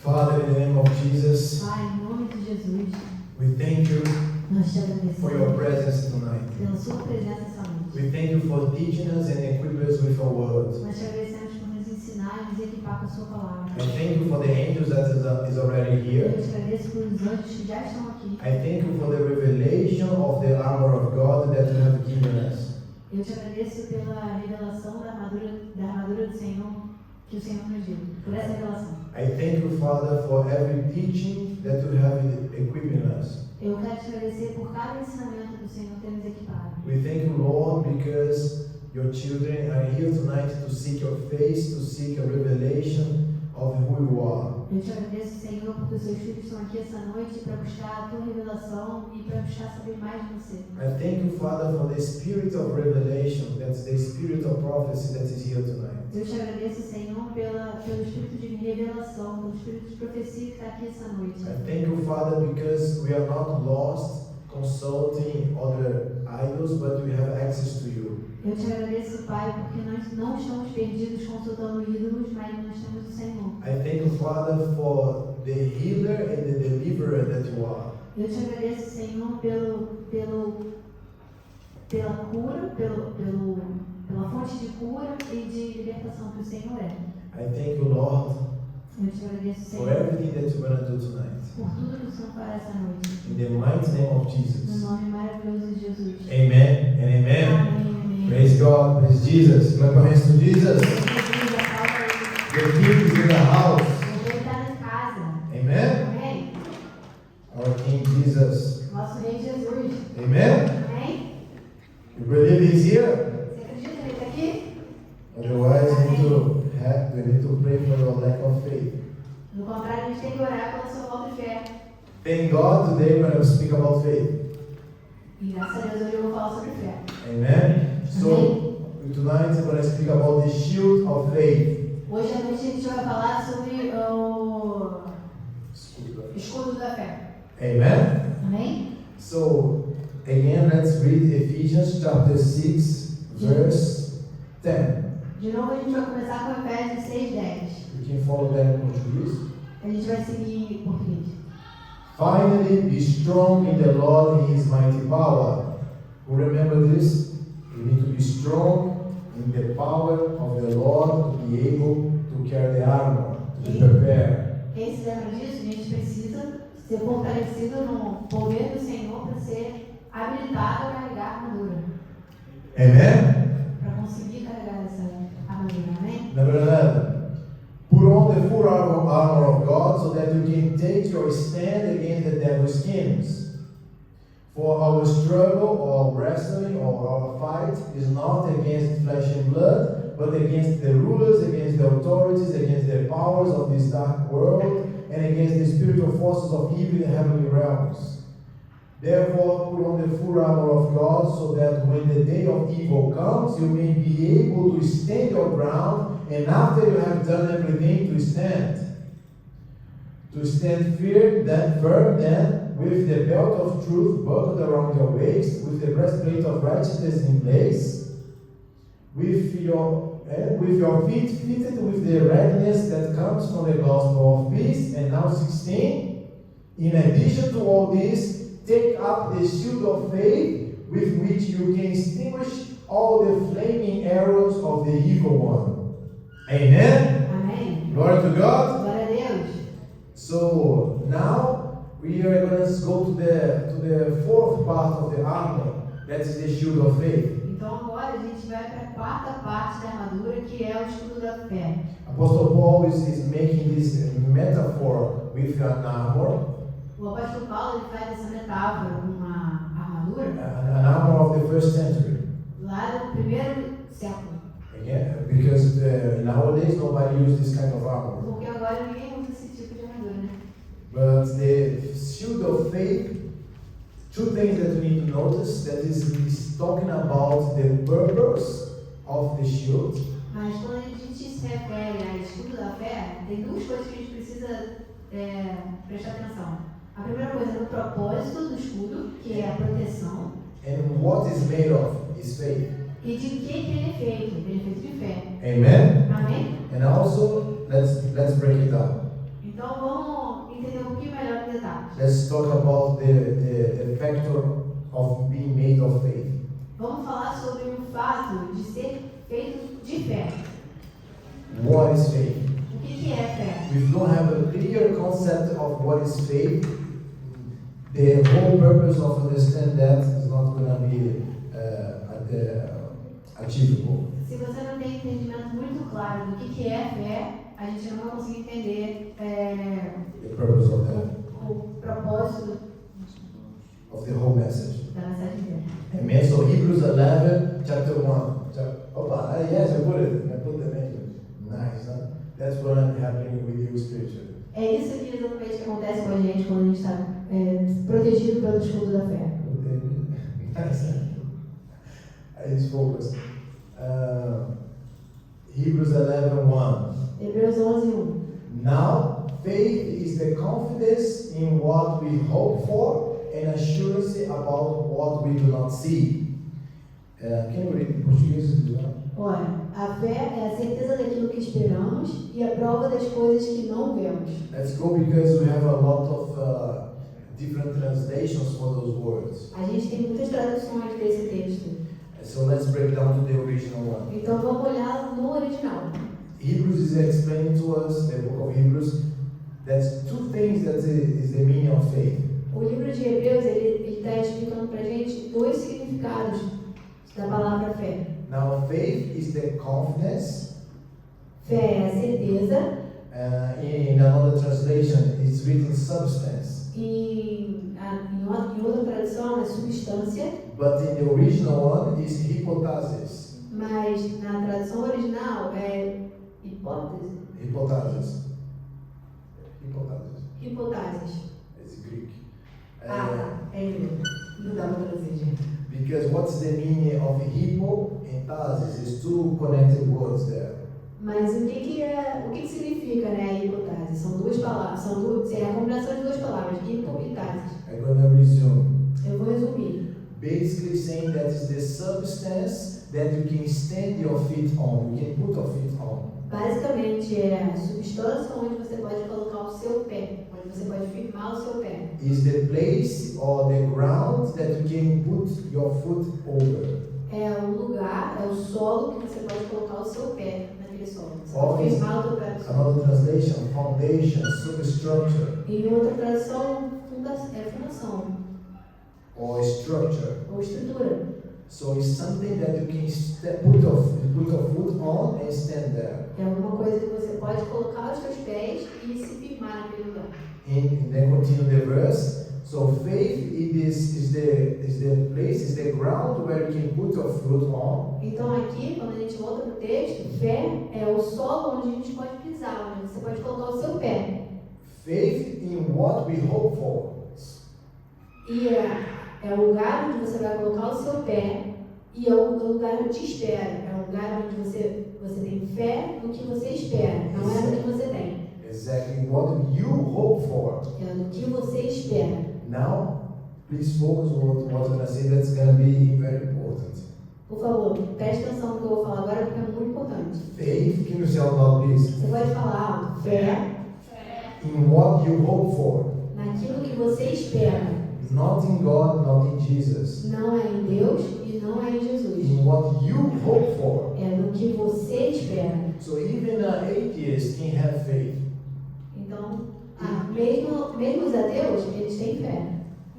Father, in the name of Jesus, Pai, em nome de Jesus, we thank you nós te for your agradecemos presence tonight. pela sua presença essa noite. We thank you for teaching us and equipping us with your word. Nós te agradecemos por nos ensinar e nos equipar com a sua palavra. I thank you for the angels that is already Eu here. te agradeço pelos anjos que já estão aqui. I thank you for the revelation of the armor of God that you have given us. Eu te agradeço pela revelação da armadura do Senhor que o Senhor nos deu, por essa revelação. I thank you, Father, for every teaching that you have equipping us. Eu quero te agradecer por cada ensinamento do Senhor ter nos equipado. We thank you, Lord, because your children are here tonight to seek your face, to seek a revelation of who you are. Eu te agradeço, Senhor, porque os seus filhos estão aqui essa noite para buscar a tua revelação e para buscar saber mais de você. I thank you, Father, for the spirit of revelation, that's the spirit of prophecy that is here tonight. Eu te agradeço, Senhor, pelo espírito de revelação, pelo espírito de profecia que está aqui essa noite. I thank you, Father, because we are not lost consulting other idols, but we have access to you. Eu te agradeço, Pai, porque nós não estamos perdidos consultando ídolos, mas nós temos o Senhor. I thank you, Father, for the healer and the deliverer that you are. Eu te agradeço, Senhor, pela cura, pela fonte de cura e de libertação que o Senhor é. I thank you, Lord, Eu te agradeço, for Senhor, everything that you're going to do tonight. por tudo que o Senhor fará essa noite. In the mighty name of No Jesus. nome maravilhoso de Jesus. Amen and amen. Amém. Praise God, praise Jesus. Clap your hands to Jesus. The King is in the house. Ele está em casa. Amen. Amém. Our King Jesus. Nosso Rei Jesus. Amen. Amém. You believe He's here? Você acredita que Ele está aqui? Otherwise, we need to pray for your lack of faith. No contrário, a gente tem que orar pela sua falta de fé. Thank God today we're going to speak about faith. E graças a Deus hoje eu vou falar sobre fé. Amen. So tonight we're going to speak about the shield of faith. Hoje à noite a gente vai falar sobre o escudo da fé. Amen. Amém? So again, let's read Ephesians chapter 6, verse 10. De novo a gente vai começar com Efésios 6:10. You can follow that in Portuguese. A gente vai seguir em português. Finally, be strong in the Lord and His mighty power. Who remember this? You need to be strong in the power of the Lord to be able to carry the armor, to be prepared. Quem se lembra disso? A gente precisa ser fortalecido no poder do Senhor para ser habilitado a carregar a armadura. Amen? Para conseguir carregar essa armadura. Amém? Number 11. Put on the full armor of God so that you can take your stand against the devil's schemes. For our struggle or wrestling or our fight is not against flesh and blood, but against the rulers, against the authorities, against the powers of this dark world, and against the spiritual forces of evil in the heavenly realms. Therefore, put on the full armor of God so that when the day of evil comes, you may be able to stand your ground, and after you have done everything, to stand. To stand firm then, with the belt of truth buckled around your waist, with the breastplate of righteousness in place, with your feet fitted with the readiness that comes from the gospel of peace. And now 16. In addition to all this, take up the shield of faith, with which you can extinguish all the flaming arrows of the evil one. Amen? Amém. Glory to God. Glória a Deus. So now we are going to go to the fourth part of the armor, that is the shield of faith. Então agora a gente vai para a quarta parte da armadura, que é o escudo da fé. Apostle Paul is making this metaphor with an armor, O apóstolo Paulo ele faz essa metáfora com uma armadura an armor of the first century. lá do primeiro século. Again, because nowadays nobody uses this kind of armor. Porque agora ninguém usa esse tipo de armadura, né? But the shield of faith, two things that we need to notice, that is talking about the purpose of the shield. Mas quando a gente se refere a escudo da fé, tem duas coisas que a gente precisa prestar atenção. A primeira coisa é o propósito do escudo, que é a proteção. And what is made of is faith. E de que ele é feito? Ele é feito de fé. Amen? Amém? And also, let's break it down. Então vamos entender um pouquinho melhor os detalhes. Let's talk about the factor of being made of faith. Vamos falar sobre o fato de ser feito de fé. What is faith? O que é fé? If you don't have a clear concept of what is faith, the whole purpose of understand that is not going to be achievable. Se você não tem entendimento muito claro do que é fé, a gente não vai conseguir entender The purpose of that, o propósito of the whole message. da mensagem dele. Amen. So Hebrews 11, chapter 1. Yes, I put it. I put the name. Nice, huh? That's what I'm happening with you spiritually. É isso que exatamente que acontece com a gente quando a gente está protegido pelo escudo da fé. Nice. It's focused. Hebrews 11:1. Hebreus 11:1. Now, faith is the confidence in what we hope for and assurance about what we do not see. Can you read in Portuguese? Olha, a fé é a certeza daquilo que esperamos e a prova das coisas que não vemos. Let's go because we have a lot of different translations for those words. A gente tem muitas traduções desse texto. So let's break down to the original one. Então vamos olhar no original. Hebrews is explaining to us, the book of Hebrews, that's two things that is the meaning of faith. O livro de Hebreus ele está explicando para a gente dois significados da palavra fé. Now, faith is the confidence. Fé é a certeza In another translation, it's written substance. e em outra tradução é substância, But in the original one is hypothesis. mas na tradução original é hipótese, Hypothesis. Hypothesis. hipóteses. It's Greek. É grego. Não dá para traduzir, gente. Because what's the meaning of hippo and thesis? Is two connected words there. Mas o que significa, né, a hipótese? São duas palavras, é a combinação de duas palavras, hipo e tasis. I'm going to resume. Eu vou resumir. Basically saying that is the substance that you can stand your feet on, you can put your feet on. Basicamente é a substância onde você pode colocar o seu pé, onde você pode firmar o seu pé. Is the place or the ground that you can put your foot over. É o lugar, é o solo que você pode colocar o seu pé naquele solo. Você Or pode is firmar o seu pé no solo. another translation, foundation, superstructure, Em outra tradução, fundação or structure. ou estrutura. So it's something that you can put your foot on and stand there. É alguma coisa que você pode colocar os seus pés e se firmar naquele lugar. And then continue the verse. So faith is the place, is the ground where you can put your foot on. Então aqui, quando a gente volta para o texto, fé é o solo onde a gente pode pisar, onde você pode colocar o seu pé. Faith in what we hope for. E é o lugar onde você vai colocar o seu pé e é o lugar onde te espera. É o lugar onde você tem fé no que você espera, não é no que você tem. Exactly what you hope for. É no que você espera. Now, please focus on what I'm going to say. That's going to be very important. Por favor, preste atenção no que eu vou falar agora porque é muito importante. Faith, can you say out loud, please? Você pode falar alto, fé In what you hope for. naquilo que você espera. Not in God, not in Jesus. Não é em Deus e não é em Jesus. In what you hope for. É no que você espera. So even an atheist can have faith. Então, mesmo os ateus, eles têm fé.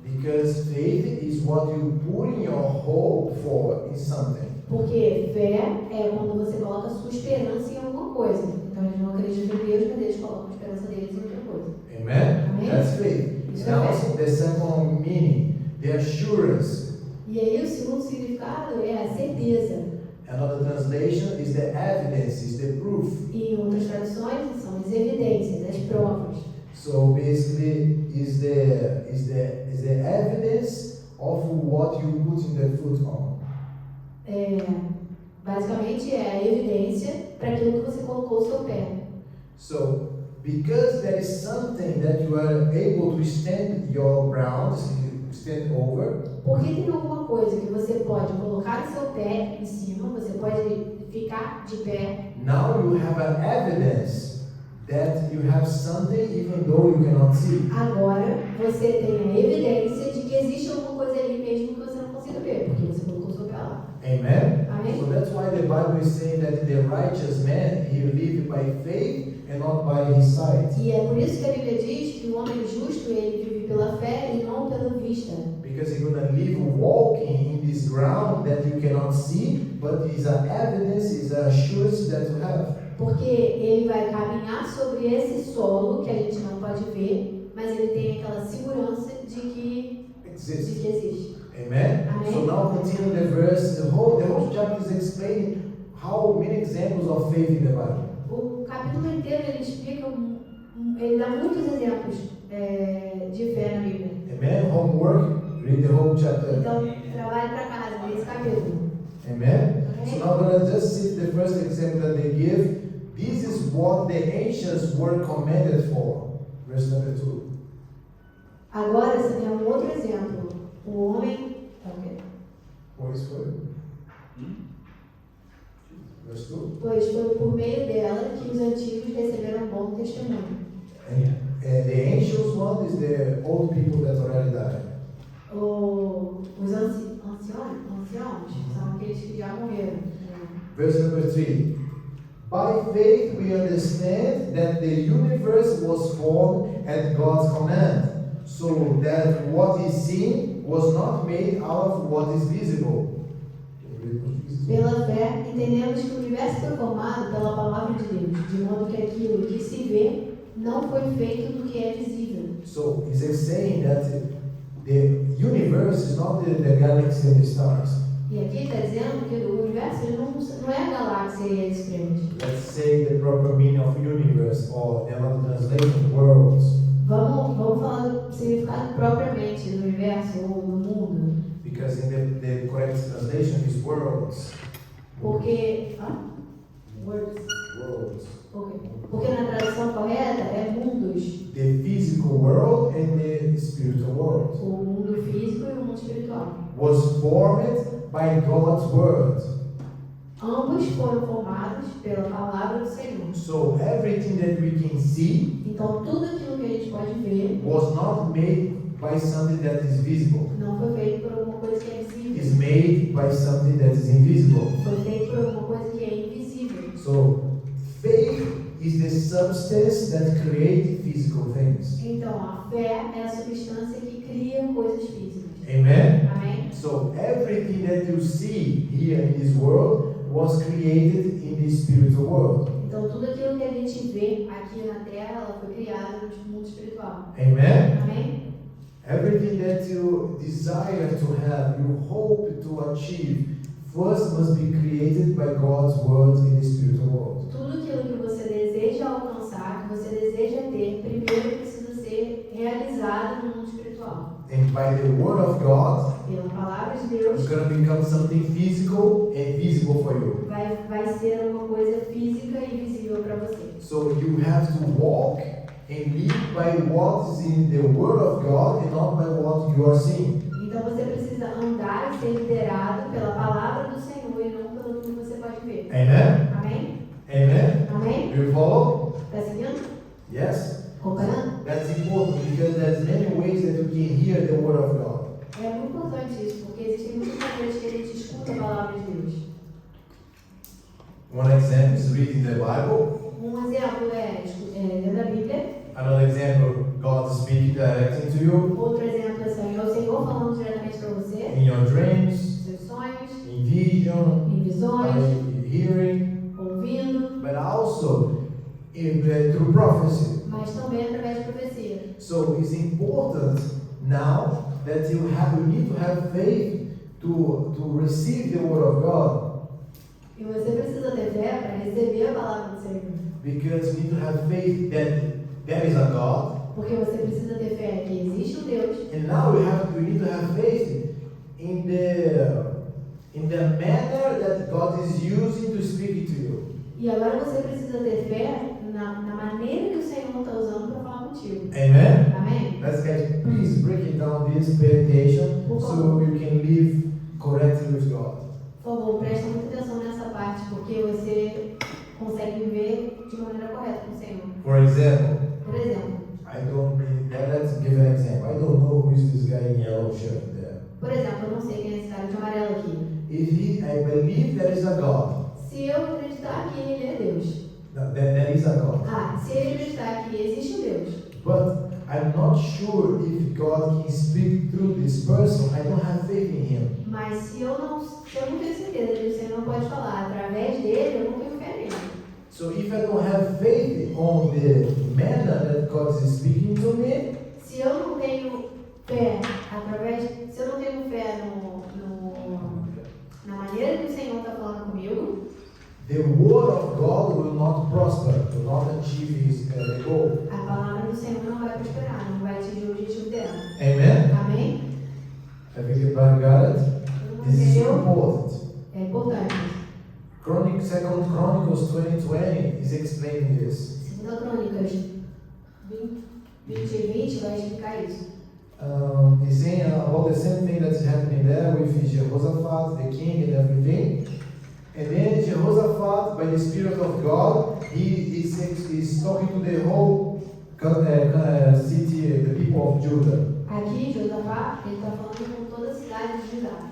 Because faith is what you put in your hope for in something. Porque fé é quando você coloca a sua esperança em alguma coisa. Então, eles não acreditam em Deus, mas eles colocam a esperança deles em outra coisa. Amen? Amen. That's faith. Isso And é also fé. the second meaning, the assurance. E aí, o segundo significado é a certeza. Another translation is the evidence, is the proof. E em outras traduções, são as evidências, as provas. So basically, is the evidence of what you put in the foot on. Basicamente, é a evidência para aquilo que você colocou o seu pé. So, because there is something that you are able to stand your ground, stand over, Porque tem alguma coisa que você pode colocar o seu pé em cima, você pode ficar de pé. now you have an evidence that you have something even though you cannot see. Agora você tem a evidência de que existe alguma coisa ali mesmo que você não consiga ver, porque você colocou o seu pé lá. Amen? Amém? So that's why the Bible is saying that the righteous man, he live by faith and not by his sight. E é por isso que a Bíblia diz que o homem justo ele vive pela fé e não pela vista. Because you're going to live walking in this ground that you cannot see, but is an evidence, is an assurance that you have. Porque ele vai caminhar sobre esse solo que a gente não pode ver, mas ele tem aquela segurança de que Exists. existe. Amen? Amen. So now continue the verse. The whole chapter is explaining how many examples of faith in the Bible. O capítulo inteiro ele explica, ele dá muitos exemplos de fé na Bíblia. Amen? Homework, read the whole chapter. Então, trabalhe para casa desse capítulo. Amen? So now I'm going to just see the first example that they give. This is what the ancients were commanded for. Verse number 2. Agora, esse é um outro exemplo. O homem... Okay. Pois foi. Verse 2. Pois foi por meio dela que os antigos receberam bom testemunho. And the ancients one is the old people that already died. Os anciãos são aqueles que já morreram. Verse number 3. By faith we understand that the universe was formed at God's command, so that what is seen was not made out of what is visible. Pela fé, entendemos que o universo foi formado pela palavra de Deus, de modo que aquilo que se vê não foi feito do que é visível. So he's saying that the universe is not the galaxy and the stars. E aqui está dizendo que o universo ele não é a galáxia e as estrelas. Let's say the proper meaning of universe, or another translation, worlds. Vamos falar do significado propriamente do universo ou do mundo. Because in the correct translation is worlds. Porque... Words. Worlds. Okay. Porque na tradução correta é mundos. The physical world and the spiritual world O mundo físico e o mundo espiritual. was formed by God's word. Ambos foram formados pela palavra do Senhor. So everything that we can see Então tudo aquilo que a gente pode ver was not made by something that is visible. não foi feito por alguma coisa que é visível. It's made by something that is invisible. Foi feito por alguma coisa que é invisível. So faith is the substance that creates physical things. Então a fé é a substância que cria coisas físicas. Amen? Amém? So everything that you see here in this world was created in the spiritual world. Então tudo aquilo que a gente vê aqui na Terra, ela foi criada no mundo espiritual. Amen? Amém? Everything that you desire to have, you hope to achieve, first must be created by God's word in the spiritual world. Tudo aquilo que você deseja alcançar, que você deseja ter, primeiro precisa ser realizado no mundo espiritual. And by the word of God, Pela palavra de Deus, it's going to become something physical and visible for you. vai ser uma coisa física e visível para você. So you have to walk and live by what is in the word of God and not by what you are seeing. Então você precisa andar e ser liderado pela palavra do Senhor e não pelo que você pode ver. Amen? Amém? Amen? Amém? Do you follow? Está seguindo? Yes? Comparando? That's important because there's many ways that you can hear the word of God. É muito importante isso, porque existem muitas maneiras que a gente escuta a palavra de Deus. One example is reading the Bible. Exemplo lendo a Bíblia. Another example, God speaking directly to you Outro exemplo é o Senhor falando diretamente para você. in your dreams, Seus sonhos, in vision, em by visões, hearing, ouvindo, but also through prophecy. mas também através de profecia. So it's important now that you need to have faith to receive the word of God, E você precisa ter fé para receber a palavra do Senhor. because you need to have faith that there is a God. Porque você precisa ter fé que existe um Deus. And now we need to have faith in the manner that God is using to speak to you. E agora você precisa ter fé na maneira que o Senhor está usando para falar contigo. Amen? Amém? Let's get, please break it down this meditation so you can live correctly with God. Por favor, presta muita atenção nessa parte, porque você consegue viver de maneira correta com o Senhor. For example, Por exemplo, let's give an example. I don't know who is this guy in yellow shirt there. por exemplo, eu não sei quem é esse cara de amarelo aqui. I believe there is a God. Se eu acreditar que ele é Deus. No, there is a God. Se ele acreditar que existe um Deus. But I'm not sure if God can speak through this person. I don't have faith in him. Mas se eu não tenho certeza de que o Senhor não pode falar através dele, eu não tenho fé nele. So if I don't have faith on the manner that God is speaking to me, Se eu não tenho fé se eu não tenho fé na maneira que o Senhor está falando comigo, the word of God will not prosper, will not achieve his goal. a palavra do Senhor não vai prosperar, não vai atingir o objetivo dela. Amen? Amém? Everybody got it? Todo mundo This is so entendeu? important. É importante. 2 Chronicles 20:20 is explaining this. 2 Crônicas 20 e 20 vai explicar isso. He's saying about the same thing that's happening there with Jehoshaphat, the king, and everything. And then Jehoshaphat, by the Spirit of God, he is talking to the whole city, the people of Judah. Aqui, Josafá, ele está falando com toda a cidade de Judá.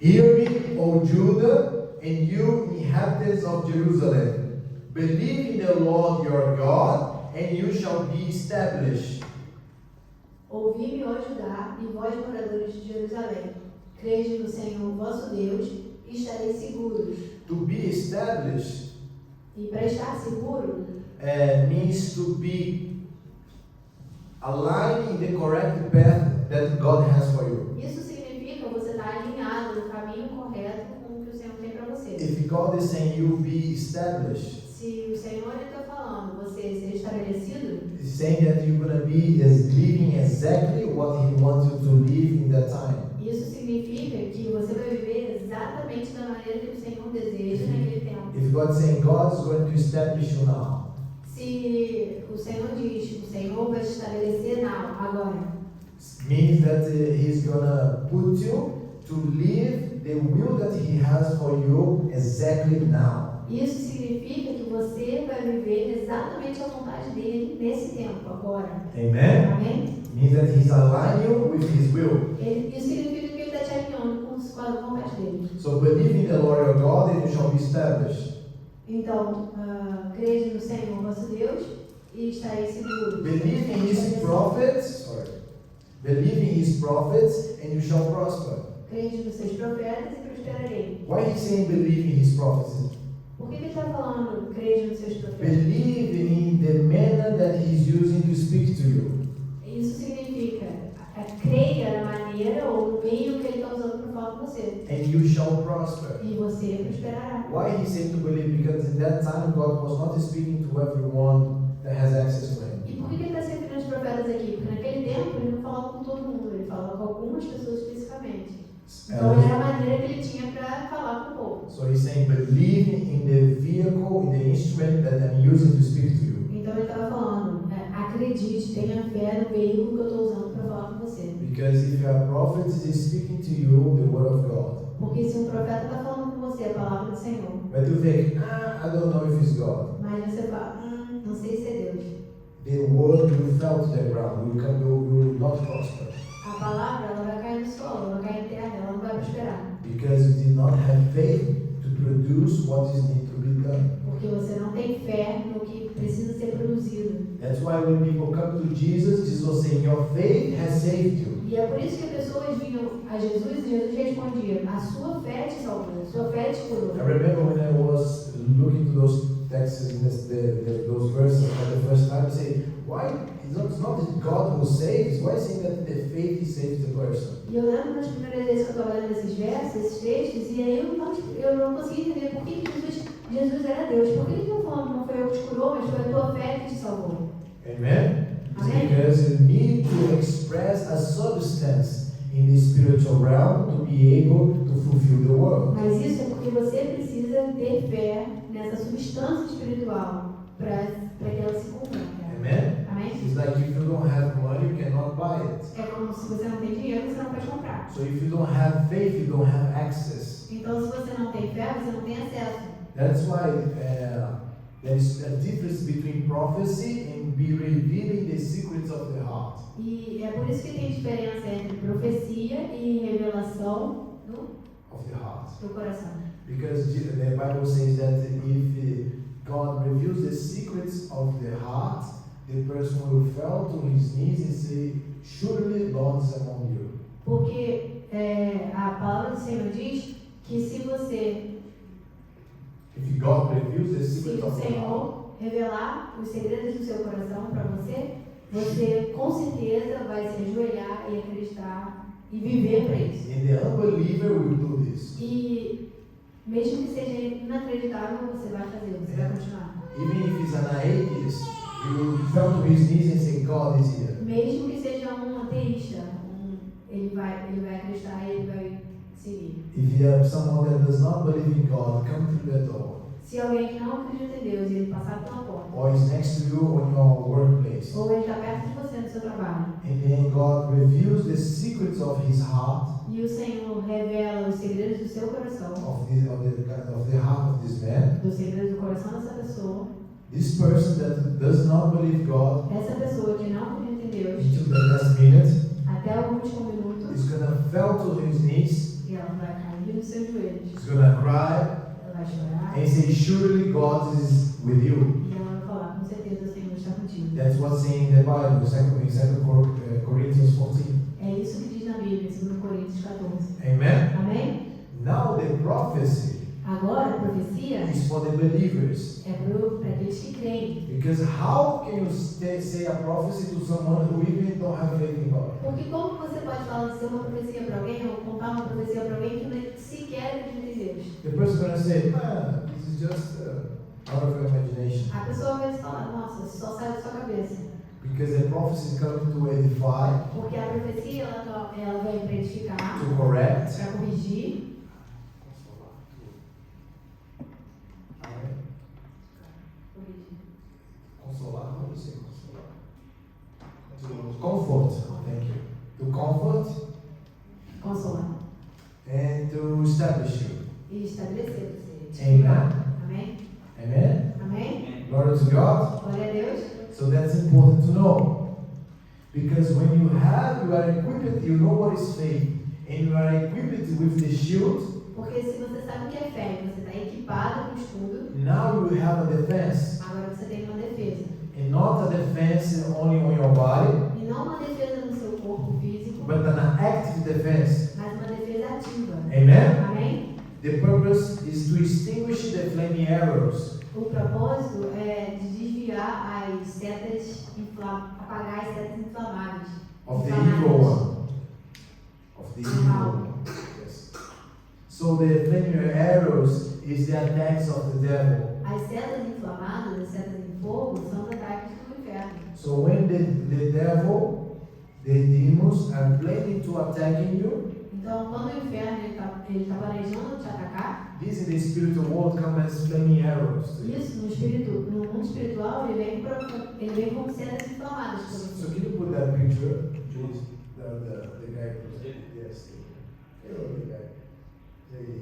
Hear me, O Judah, and you inhabitants of Jerusalem. Believe in the Lord your God, and you shall be established. Ouvi-me, ó Judá, e vós, moradores de Jerusalém. Crede no Senhor vosso Deus, e estareis seguros. To be established E para estar seguro, means to be aligning the correct path that God has for you. isso significa você estar alinhado no caminho correto com o que o Senhor tem para você. If God is saying you be established, Se o Senhor está falando, você ser estabelecido, He's saying that you're going to be living exactly what He wants you to live in that time. isso significa que você vai viver exatamente da maneira que o Senhor deseja naquele tempo. If God is saying God is going to establish you now, Se o Senhor diz, o Senhor vai te estabelecer agora, means that He's going to put you to live the will that He has for you exactly now. isso significa que você vai viver exatamente a vontade dele nesse tempo, agora. Amen? Amém? Means that He's aligning you with His will. Isso significa que ele está te alinhando com a vontade dele. So believe in the Lord your God and you shall be established. Então, crede no Senhor vosso Deus e estareis seguros. Believe in His prophets. Believe in His prophets and you shall prosper. Crede nos seus profetas e prosperarei. Why is He saying believe in His prophets? Por que ele está falando crede nos seus profetas? Believe in the manner that He's using to speak to you. Isso significa creia na maneira ou no meio que ele está usando para falar com você. And you shall prosper. E você prosperará. Why He saying to believe? Because in that time God was not speaking to everyone that has access to Him. E por que ele está se referindo aos profetas aqui? Porque naquele tempo ele não falava com todo mundo, ele falava com algumas pessoas especificamente. Então era a maneira que ele tinha para falar com o povo. So He's saying believe in the vehicle, in the instrument that I'm using to speak to you. Então ele estava falando, acredite, tenha fé no veículo que eu estou usando para falar com você. Because if a prophet is speaking to you the word of God, Porque se um profeta está falando com você a palavra do Senhor, but you think, I don't know if it's God, mas você fala, não sei se é Deus. the word will fall to the ground, will not prosper. A palavra ela vai cair no solo, ela vai cair em terra, ela não vai prosperar. Because you did not have faith to produce what is need to be done. Porque você não tem fé no que precisa ser produzido. That's why when people come to Jesus, Jesus was saying, your faith has saved you. E é por isso que as pessoas vinham a Jesus e Jesus respondia, a sua fé te salvou, a sua fé te curou. I remember when I was looking to those texts, those verses for the first time, I say, why? It's not God who saves. Why is it that the faith saves the person? E eu lembro nas primeiras vezes que eu estava lendo esses versos, esses textos, e aí eu não conseguia entender por que Jesus era Deus. Por que ele não falando, não foi eu que te curou, mas foi a tua fé que te salvou? Amen? It's Amen. because you need to express a substance in the spiritual realm to be able to fulfill the world. Mas isso é porque você precisa ter fé nessa substância espiritual para que ela se cumpra. Amen? Amém? It's like if you don't have money, you cannot buy it. É como se você não tem dinheiro, você não pode comprar. So if you don't have faith, you don't have access. Então, se você não tem fé, você não tem acesso. That's why There is a difference between prophecy and be revealing the secrets of the heart. E é por isso que tem diferença entre profecia e revelação Of the heart. do coração. Because the Bible says that if God reveals the secrets of the heart, the person will fall to his knees and say, surely Lord is among you. Porque a palavra do Senhor diz que se você, If God reveals the se secrets o of the heart, Senhor revelar os segredos do seu coração para você, você com certeza vai se ajoelhar e acreditar e viver para isso. and the unbeliever will do this. E mesmo que seja inacreditável, você vai fazer, você vai continuar. Even if he's an atheist, he will fall to his knees and say, God is here. Mesmo que seja um ateísta, ele vai acreditar e ele vai seguir. If you have someone that does not believe in God, come through the door. Se alguém que não acredita em Deus e ele passar pela porta, Or is next to you on your workplace. ou ele está perto de você no seu trabalho, And then God reveals the secrets of his heart, e o Senhor revela os segredos do seu coração, of the heart of this man. dos segredos do coração dessa pessoa, This person that does not believe God essa pessoa que não acredita em Deus, until the last minute até o último minuto, is gonna fall to his knees, e ela vai cair nos seus joelhos, is gonna cry ela vai chorar, and say, surely God is with you. e ela vai falar, com certeza o Senhor está contigo. That's what's in the Bible, in 2 Corinthians 14. É isso que diz na Bíblia, em 2 Coríntios 14. Amen? Amém? Now the prophecy Agora, a profecia is for the believers. é para aqueles que creem. Because how can you say a prophecy to someone who even don't have faith in God? Porque como você pode falar de ser uma profecia para alguém ou contar uma profecia para alguém que nem sequer acredita em Deus? The person is going to say, man, this is just out of your imagination. A pessoa vai falar, nossa, isso só sai da sua cabeça. Because the prophecy is coming to edify, Porque a profecia ela vem para edificar, to correct. para corrigir, Consolar, não sei consolar. To comfort, thank you. To comfort consolar and to establish you. e estabelecer você. Amen. Amém? Amen. Amém? Glory to God. Glória a Deus. So that's important to know. Because when you are equipped, you know what is faith, and you are equipped with the shield, Porque se você sabe o que é fé, e você está equipado com o escudo, now you have a defense. agora você tem uma defesa. And not a defense only on your body, E não uma defesa no seu corpo físico, but an active defense. mas uma defesa ativa. Amen? Amém? The purpose is to extinguish the flaming arrows O propósito é de desviar as setas, apagar as setas inflamáveis. of the evil one. Of the evil one. Yes. So the flaming arrows is the attacks of the devil. As setas inflamadas, as setas em fogo, são os ataques do inferno. So when the devil, the demons are planning to attacking you, Então, quando o inferno está planejando te atacar, this in the spiritual world come as flaming arrows. isso no mundo espiritual ele vem com setas inflamadas. para você. So can you put that picture, please? The guy. Yes. Hello, the guy.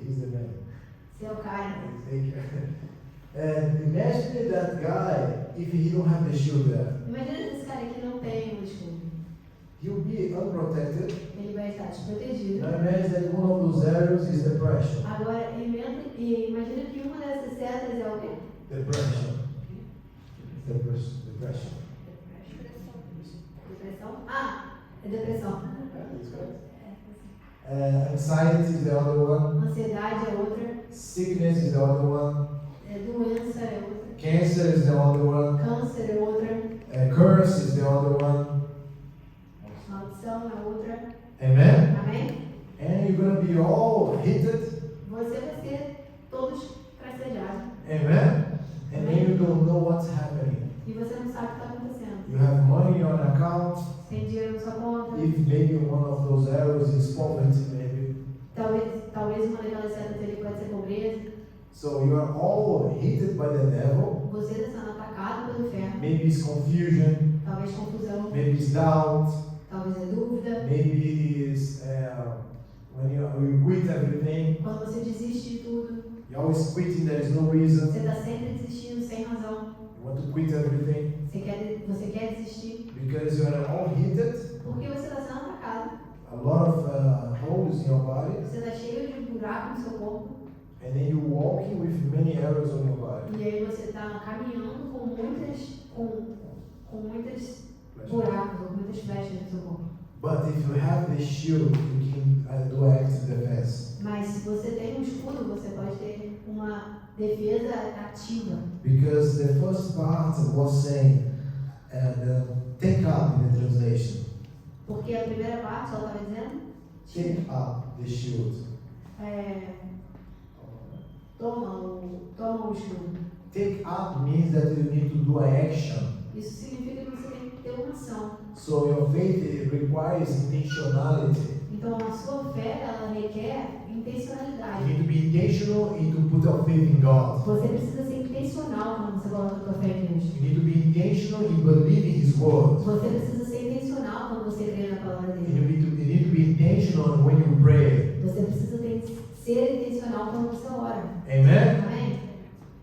He's the man. Seu cara. Thank you. And imagine that guy if he don't have the shield there. Imagina esse cara que não tem um escudo. He'll be unprotected. Ele vai estar desprotegido. Now imagine that one of those arrows is depression. Agora, imagina que uma dessas setas é o quê? Depression. Depression. Depressão? Ah, é depressão. Anxiety is the other one. Ansiedade é outra. Sickness is the other one. Doença é outra. Cancer is the other one. Câncer é outra. Curse is the other one. Maldição é outra. Amen? Amém? And you're going to be all heated. Você vai ser todos tracejados. Amen? And then you don't know what's happening. E você não sabe o que está acontecendo. You have money on account. Tem dinheiro na sua conta. If maybe one of those arrows is poverty, maybe. Talvez uma daquelas setas ali pode ser pobreza. So you are all heated by the devil. Você está sendo atacado pelo inferno. Maybe it's confusion. Talvez confusão. Maybe it's doubt. Talvez é dúvida. Maybe it's when you quit everything. Quando você desiste de tudo. You're always quitting, there is no reason. Você está sempre desistindo sem razão. You want to quit everything Você quer desistir because you are all heated, porque você está sendo atacado. a lot of holes in your body, Você está cheio de buraco no seu corpo. and then you're walking with many arrows on your body. E aí você está caminhando com muitos buracos, ou muitas flechas no seu corpo. But if you have the shield, you can do active defense. Mas se você tem um escudo, você pode ter uma defesa ativa. Because the first part was saying, take up in the translation, Porque a primeira parte, ela estava dizendo, take up the shield. toma o escudo. Take up means that you need to do an action. Isso significa que você tem que ter uma ação. So your faith requires intentionality. Então a sua fé, ela requer You intencionalidade. need to be intentional and to put your faith in God. Você precisa ser intencional quando você coloca a sua fé em Deus. You need to be intentional in believing His word. Você precisa ser intencional quando você crê na palavra And dele. you need to be intentional when you pray. Você precisa ser intencional quando você ora. Amen? Amém?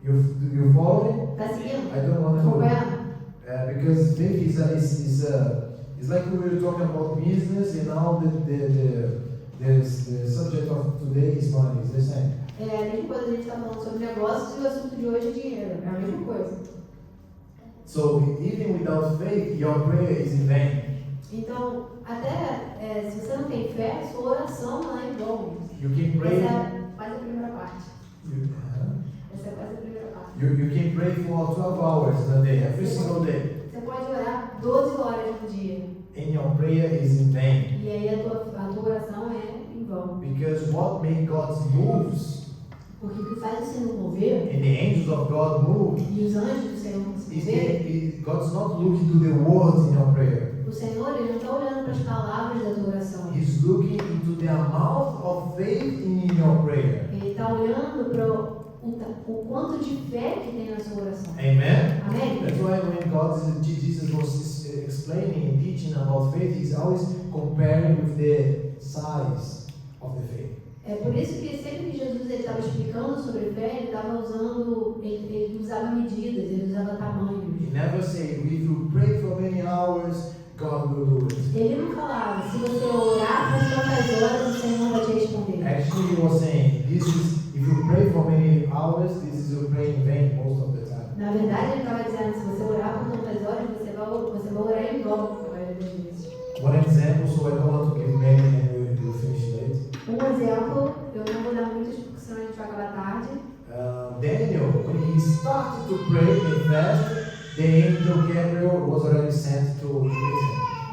You follow me? Tá seguindo? I don't want to. Acompanhando? Because faith is like we were talking about business, and now the subject of today is money. Is the same. A mesma coisa, a gente está falando sobre negócios e o assunto de hoje é dinheiro. É a mesma coisa. So even without faith, your prayer is in vain. Então, até se você não tem fé, sua oração não é em vão. You can pray. Essa é quase a primeira parte. You, Essa é quase a primeira parte. you can pray for 12 hours a day, every single day, Você pode orar 12 horas no dia. and your prayer is in vain. E aí a tua oração é em vão. Because what makes God's moves Porque o que faz o Senhor mover, and the angels of God move e os anjos do Senhor se is mover, God's not looking to the words in your prayer. o Senhor ele não está olhando para as palavras da tua oração. He's looking into the amount of faith in your prayer. Ele está olhando para o quanto de fé que tem na sua oração. Amen? Amém? That's why when Jesus was explaining and teaching about faith, he's always comparing with the size of the faith. É por isso que sempre que Jesus estava explicando sobre fé, ele estava usando, ele usava medidas, ele usava tamanhos. He never said, if you pray for many hours, God will do it. Ele não falava, se você orar por tantas horas, o Senhor vai te responder. Actually, he was saying, if you pray for many hours, this is you pray in vain most of the time. Na verdade, ele estava dizendo, se você orar por tantas horas, você vai orar em vão, a maioria das vezes. One example, so I don't want to give many and we'll finish late. Exemplo, eu não vou dar muitas porque senão a gente vai acabar tarde. Daniel, when he started to pray and fast, the angel Gabriel was already sent to meet him.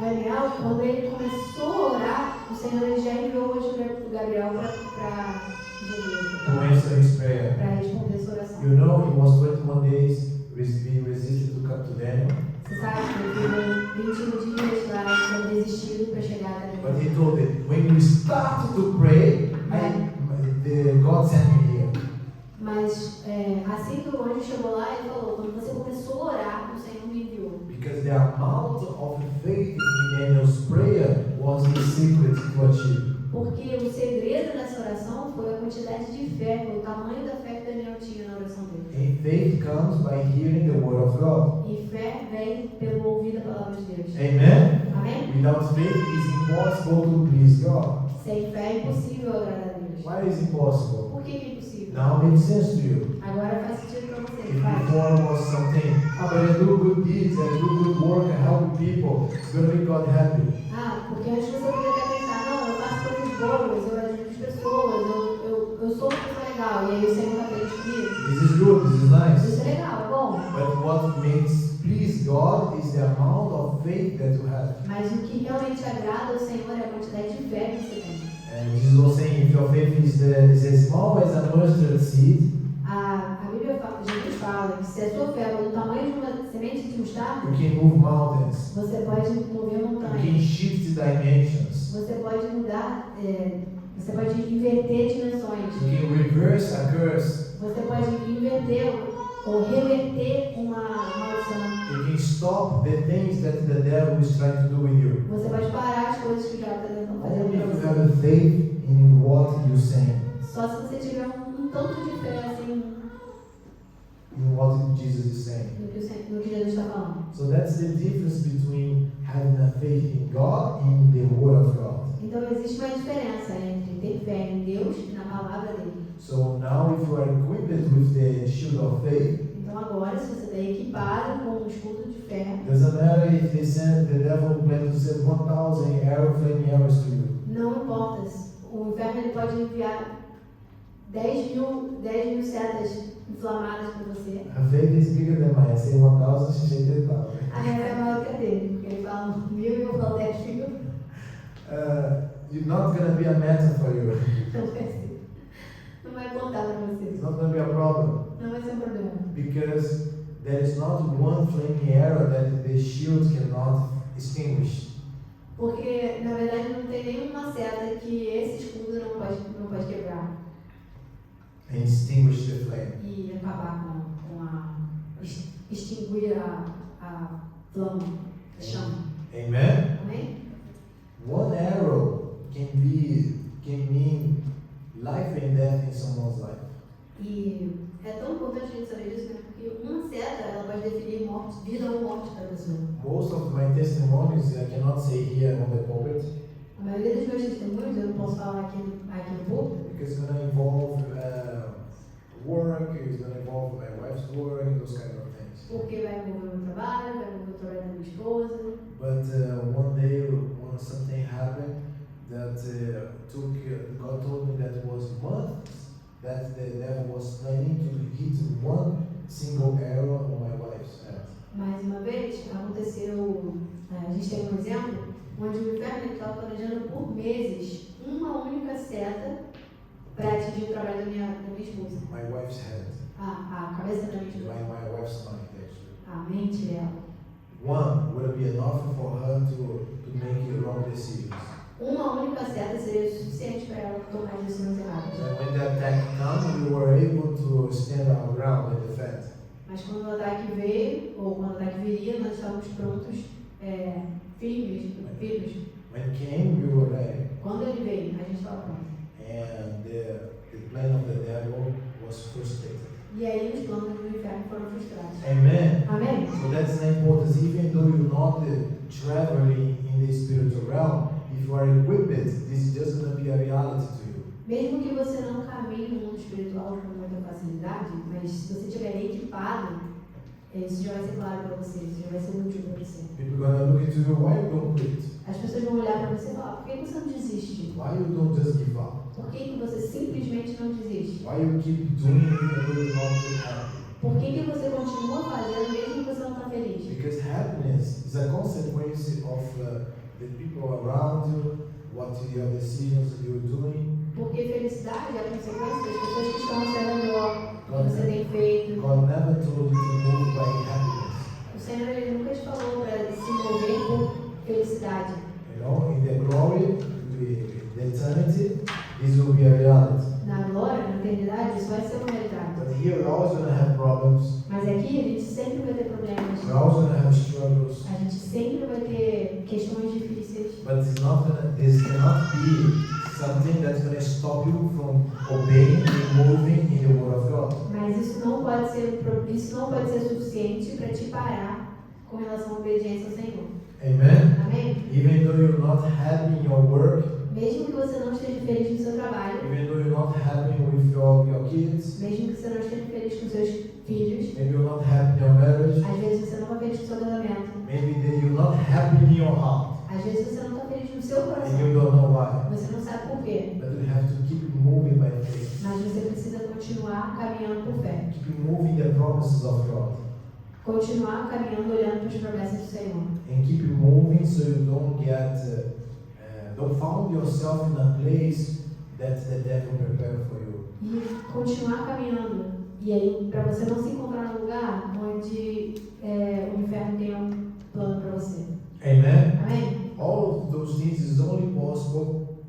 Daniel, quando ele começou a orar, o Senhor ele já enviou o Gabriel para To answer his prayer. responder sua oração. You know, it was 21 days being resisted to come to Daniel. Você sabe que ele ficou 21 dias lá sendo desistido para chegar até But Daniel. he told it, when you started to pray, God sent me here. Mas assim que o anjo chegou lá, ele falou, quando você começou a orar, o Senhor me enviou. Because the amount of faith in Daniel's prayer was the secret to achieve. Porque o segredo dessa oração foi a quantidade de fé, foi o tamanho da fé que Daniel tinha na oração dele. And faith comes by hearing the word of God. E fé vem pelo ouvir a palavra de Deus. Amen? Amém? Without faith, it is impossible to please God. Sem fé é impossível agradar a Deus. Why is it possible? Por que é impossível? Now it makes sense to you. Agora faz sentido para você. If Faz. before was something, but I do good deeds, I do good work, I help people, it's going to make God happy. Porque antes você poderia até pensar, não, eu faço coisas boas, eu ajudo as pessoas, eu sou uma pessoa legal, e aí o Senhor está feliz comigo. This is good, this is nice. Isso é legal, é bom. But what makes please God is the amount of faith that you have. Mas o que realmente agrada ao Senhor é a quantidade de fé que você tem. And Jesus was saying, if your faith is as small as a mustard seed, A Bíblia fala, Jesus fala que se a sua fé for do tamanho de uma semente de mostarda, you can move mountains. você pode mover You can montanhas. shift dimensions. Você pode mudar, você pode inverter dimensões. You can reverse a curse. Você pode inverter ou reverter uma maldição. You can stop the things that the devil is trying to do with you. Você pode parar as coisas que o diabo está tentando fazer Only para if you você. have a faith in what you say. Só se você tiver um tanto de fé assim in what Jesus is saying. no que Jesus está falando. So that's the difference between having a faith in God and the Word of God. Então existe uma diferença entre ter fé em Deus e na palavra dele. So now if you are equipped with the shield of faith, Então agora, se você está equipado com um escudo de fé, doesn't matter if they send the devil plans to send 1,000 flaming arrows to you. não importa. O inferno ele pode enviar 10 mil setas inflamadas para você. Her faith is bigger than mine. I say 1,000, she say 10,000. A minha fé é maior que a dele, porque ele fala 1.000 e eu falo 10.000. You're not going to be a matter for you. Não vai ser. Não vai contar para você. It's not going to be a problem. Não vai ser um problema. Because there is not one flaming arrow that the shield cannot extinguish. Porque, na verdade, não tem nenhuma seta que esse escudo não pode quebrar And extinguish the flame. e acabar extinguir a flama, a chama. Amen? Amém? One arrow can mean life and death in someone's life. E é tão importante a gente saber disso, né? Porque uma seta, ela pode definir morte, vida ou morte da pessoa. Most of my testimonies I cannot say here on the pulpit A maioria dos meus testemunhos eu não posso falar aqui no púlpito, because it's going to involve work, it's going to involve my wife's work, and those kind of things. porque vai envolver o meu trabalho, vai envolver o trabalho da minha esposa. But one day when something happened that God told me that was months that the devil was planning to hit one single arrow on my wife's head. Mais uma vez, aconteceu, a gente tem um exemplo, onde o inferno estava planejando por meses uma única seta para atingir o trabalho da minha esposa. My wife's head, A cabeça da minha esposa. my wife's mind actually. A mente dela. One would be enough for her to make wrong decisions. Uma única seta seria suficiente para ela tomar decisões erradas. And when the attack came, we were able to stand our ground and defend. Mas quando o ataque veio, ou quando o ataque viria, nós estávamos prontos, firmes. When it came, we were ready. Quando ele veio, a gente estava pronto. And the plan of the devil was frustrated. E aí os planos do inferno foram frustrados. Amen. Amém? So that's the importance. Even though you're not traveling in the spiritual realm, if you are equipped, this is just going to be a reality to you. Mesmo que você não caminhe no mundo espiritual com muita facilidade, mas se você estiver equipado, isso já vai ser claro para você, isso já vai ser útil para você. People are going to look into you. Why you don't quit? As pessoas vão olhar para você e falar, por que você não desiste? Why you don't just give up? Por que você simplesmente não desiste? Why you keep doing it even though you're not happy? Por que você continua fazendo mesmo que você não está feliz? Because happiness is a consequence of the people around you, what your decisions that you're doing. Porque felicidade é a consequência das pessoas que estão ao seu redor, que você tem feito. God never told you to move by happiness. O Senhor ele nunca te falou para se mover por felicidade. You know, in the glory, the eternity, this will be a reality. Na glória, na eternidade, isso vai ser uma realidade. But here we're always going to have problems. Mas aqui a gente sempre vai ter problemas. We're always going to have struggles. A gente sempre vai ter questões difíceis. But this cannot be something that's going to stop you from obeying and moving in the Word of God. Mas isso não pode ser suficiente para te parar com relação à obediência ao Senhor. Amen? Amém? Even though you're not happy in your work, Mesmo que você não esteja feliz no seu trabalho, even though you're not happy with your kids, mesmo que você não esteja feliz com seus filhos, maybe you're not happy in your marriage, às vezes você não está feliz com o seu casamento, maybe you're not happy in your heart, às vezes você não está feliz no seu and coração, you don't know why. você não sabe por quê, But you have to keep moving by faith. mas você precisa continuar caminhando por fé. Keep moving the promises of God. Continuar caminhando olhando para as promessas do Senhor. And keep moving so you don't find yourself in a place that the devil prepared for you. E continuar caminhando. E aí, para você não se encontrar num lugar onde o inferno tem um plano para você. Amen? Amém? All of those things is only possible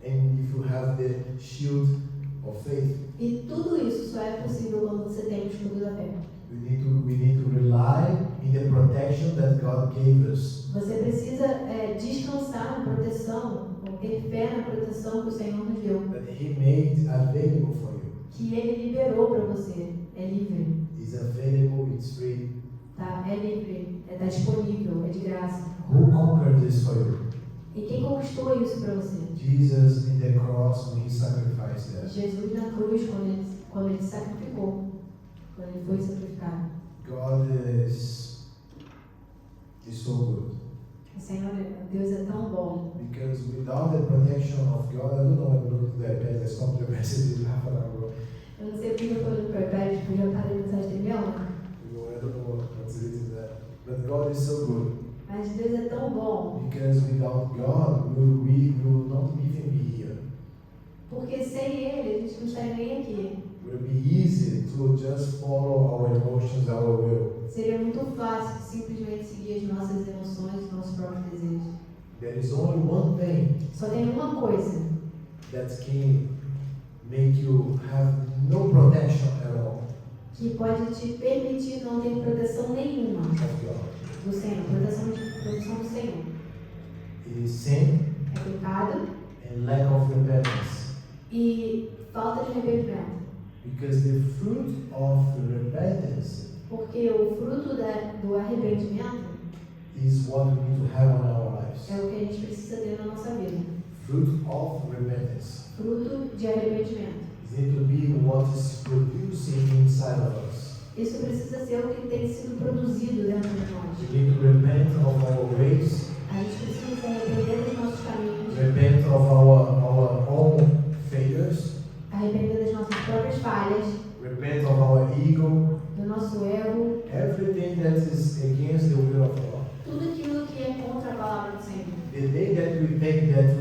and if you have the shield of faith. E tudo isso só é possível quando você tem o escudo da fé. We need to rely in the protection that God gave us. Você precisa descansar na proteção, ou ter fé na proteção que o Senhor nos deu. That He made available for you. Que Ele liberou para você. É livre. It's available, it's free. Tá? É livre. Está disponível. É de graça. Who conquered this for you? E quem conquistou isso para você? Jesus in the cross when He sacrificed that. Jesus na cruz, quando ele sacrificou. Quando ele foi sacrificado. God is so good. O Senhor, Deus é tão bom. Because without the protection of God, I don't know when you look at the iPad, I stopped the message half an hour ago. Eu não sei porque eu estou olhando para o iPad, porque eu já parei de mensagem terminal. I don't know what's written there. But God is so good. Mas Deus é tão bom. Because without God, we will not even be here. Porque sem Ele, a gente não estaria nem aqui. It will be easy to just follow our emotions, our will. Seria muito fácil simplesmente seguir as nossas emoções, os nossos próprios desejos. There is only one thing Só tem uma coisa that can make you have no protection at all que pode te permitir não ter proteção nenhuma of God. do Senhor, proteção do Senhor. It is sin É pecado and lack of repentance. e falta de arrependimento. Because the fruit of repentance Porque o fruto do arrependimento is what we need to have on our lives. é o que a gente precisa ter na nossa vida. Fruit of repentance. Fruto de arrependimento. It needs to be what is producing inside of us. Isso precisa ser o que tem sido produzido dentro de nós. We need to repent of our ways, A gente precisa se arrepender dos nossos caminhos, repent of our own failures, arrepender das nossas próprias falhas, repent of our ego, do nosso erro, everything that is against the will of God. tudo aquilo que é contra a palavra do Senhor. The day that we think that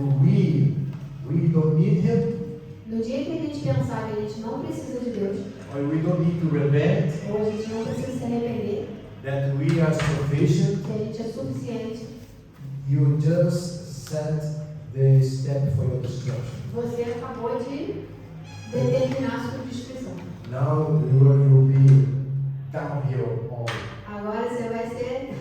we don't need Him, No dia que a gente pensar que a gente não precisa de Deus, or we don't need to repent, ou a gente não precisa se arrepender, that we are sufficient, que a gente é suficiente, you just set the step for your destruction. você acabou de determinar a sua destruição. Now you will be downhill only. Agora você vai ser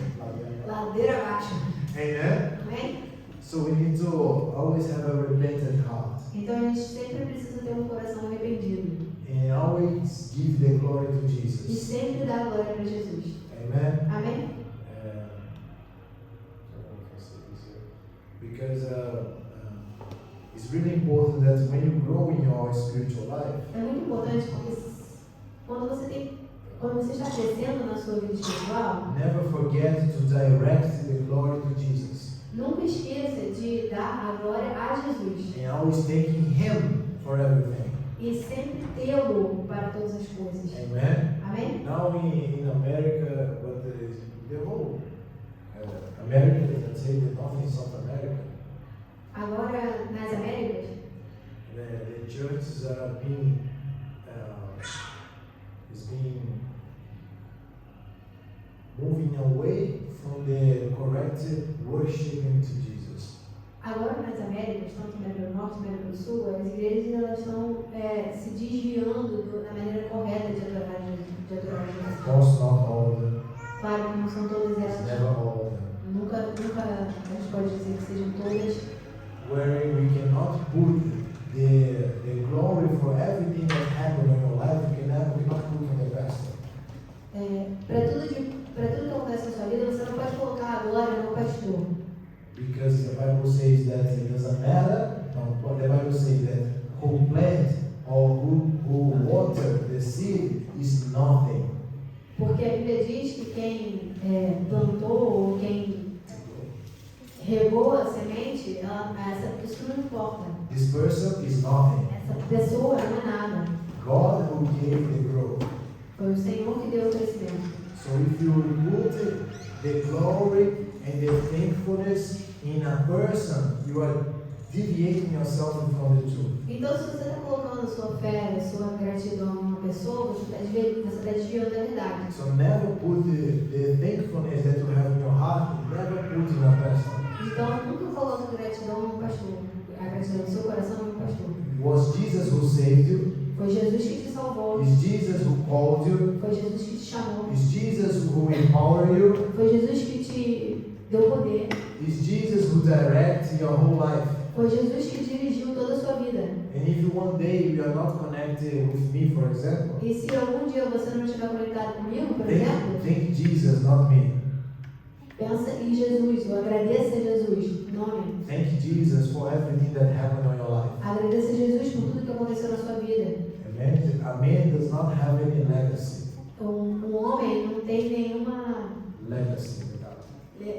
ladeira abaixo. Amen? Amém? So we need to always have a repentant heart Então a gente sempre precisa ter um coração arrependido. and always give the glory to E Jesus. sempre dar glória para Jesus. Amen? Amém? Because it's really important that when you grow in your spiritual life, É muito importante porque quando você está crescendo na sua vida espiritual, never forget to direct the glory to Jesus nunca esqueça de dar a glória a Jesus. and always taking Him for everything. E sempre tê-lo para todas as coisas. Amen? Amém? Now in America, but the whole America, let's say the North and South America, Agora, nas Américas, the churches are being moving away from the correct worshiping to Jesus. agora nas Américas, tanto na América do Norte como na América do Sul, as igrejas elas estão se desviando da maneira correta de adorar Jesus. Of course, not all of them. Claro que não são todas It's elas. never all of them. Nunca a gente pode dizer que sejam todas. Where we cannot put the glory for everything that happened in your life, we cannot put on the pastor. Para tudo que acontece na sua vida, você não pode colocar a glória no pastor. Because the Bible says that it doesn't matter. No, what the Bible says that who plant or who water the seed is nothing. Porque a Bíblia diz que quem plantou ou quem regou a semente, isso não importa. This person is nothing. Essa pessoa não é nada. God who gave the growth. Foi o Senhor que deu o crescimento. So if you put the glory and the thankfulness in a person, you are deviating yourself from the truth. Então, se você está colocando sua fé, sua gratidão em uma pessoa, você está desviando da verdade. So never put the thankfulness that you have in your heart, never put in a person. Então, nunca coloque gratidão no pastor. A gratidão do seu coração no pastor. It was Jesus who saved you. Foi Jesus que te salvou. It's Jesus who called you. Foi Jesus que te chamou. It's Jesus who empowered you. Foi Jesus que te deu poder. It's Jesus who directs your whole life. Foi Jesus que dirigiu toda a sua vida. And if one day you are not connected with me, for example, E se algum dia você não estiver conectado comigo, por exemplo, thank Jesus, not me. pensa em Jesus, ou agradeça a Jesus, nome. Thank Jesus for everything that happened in your life. Agradeça a Jesus por tudo que aconteceu na sua vida. Amen. A man does not have any legacy. Um homem não tem nenhuma, Legacy.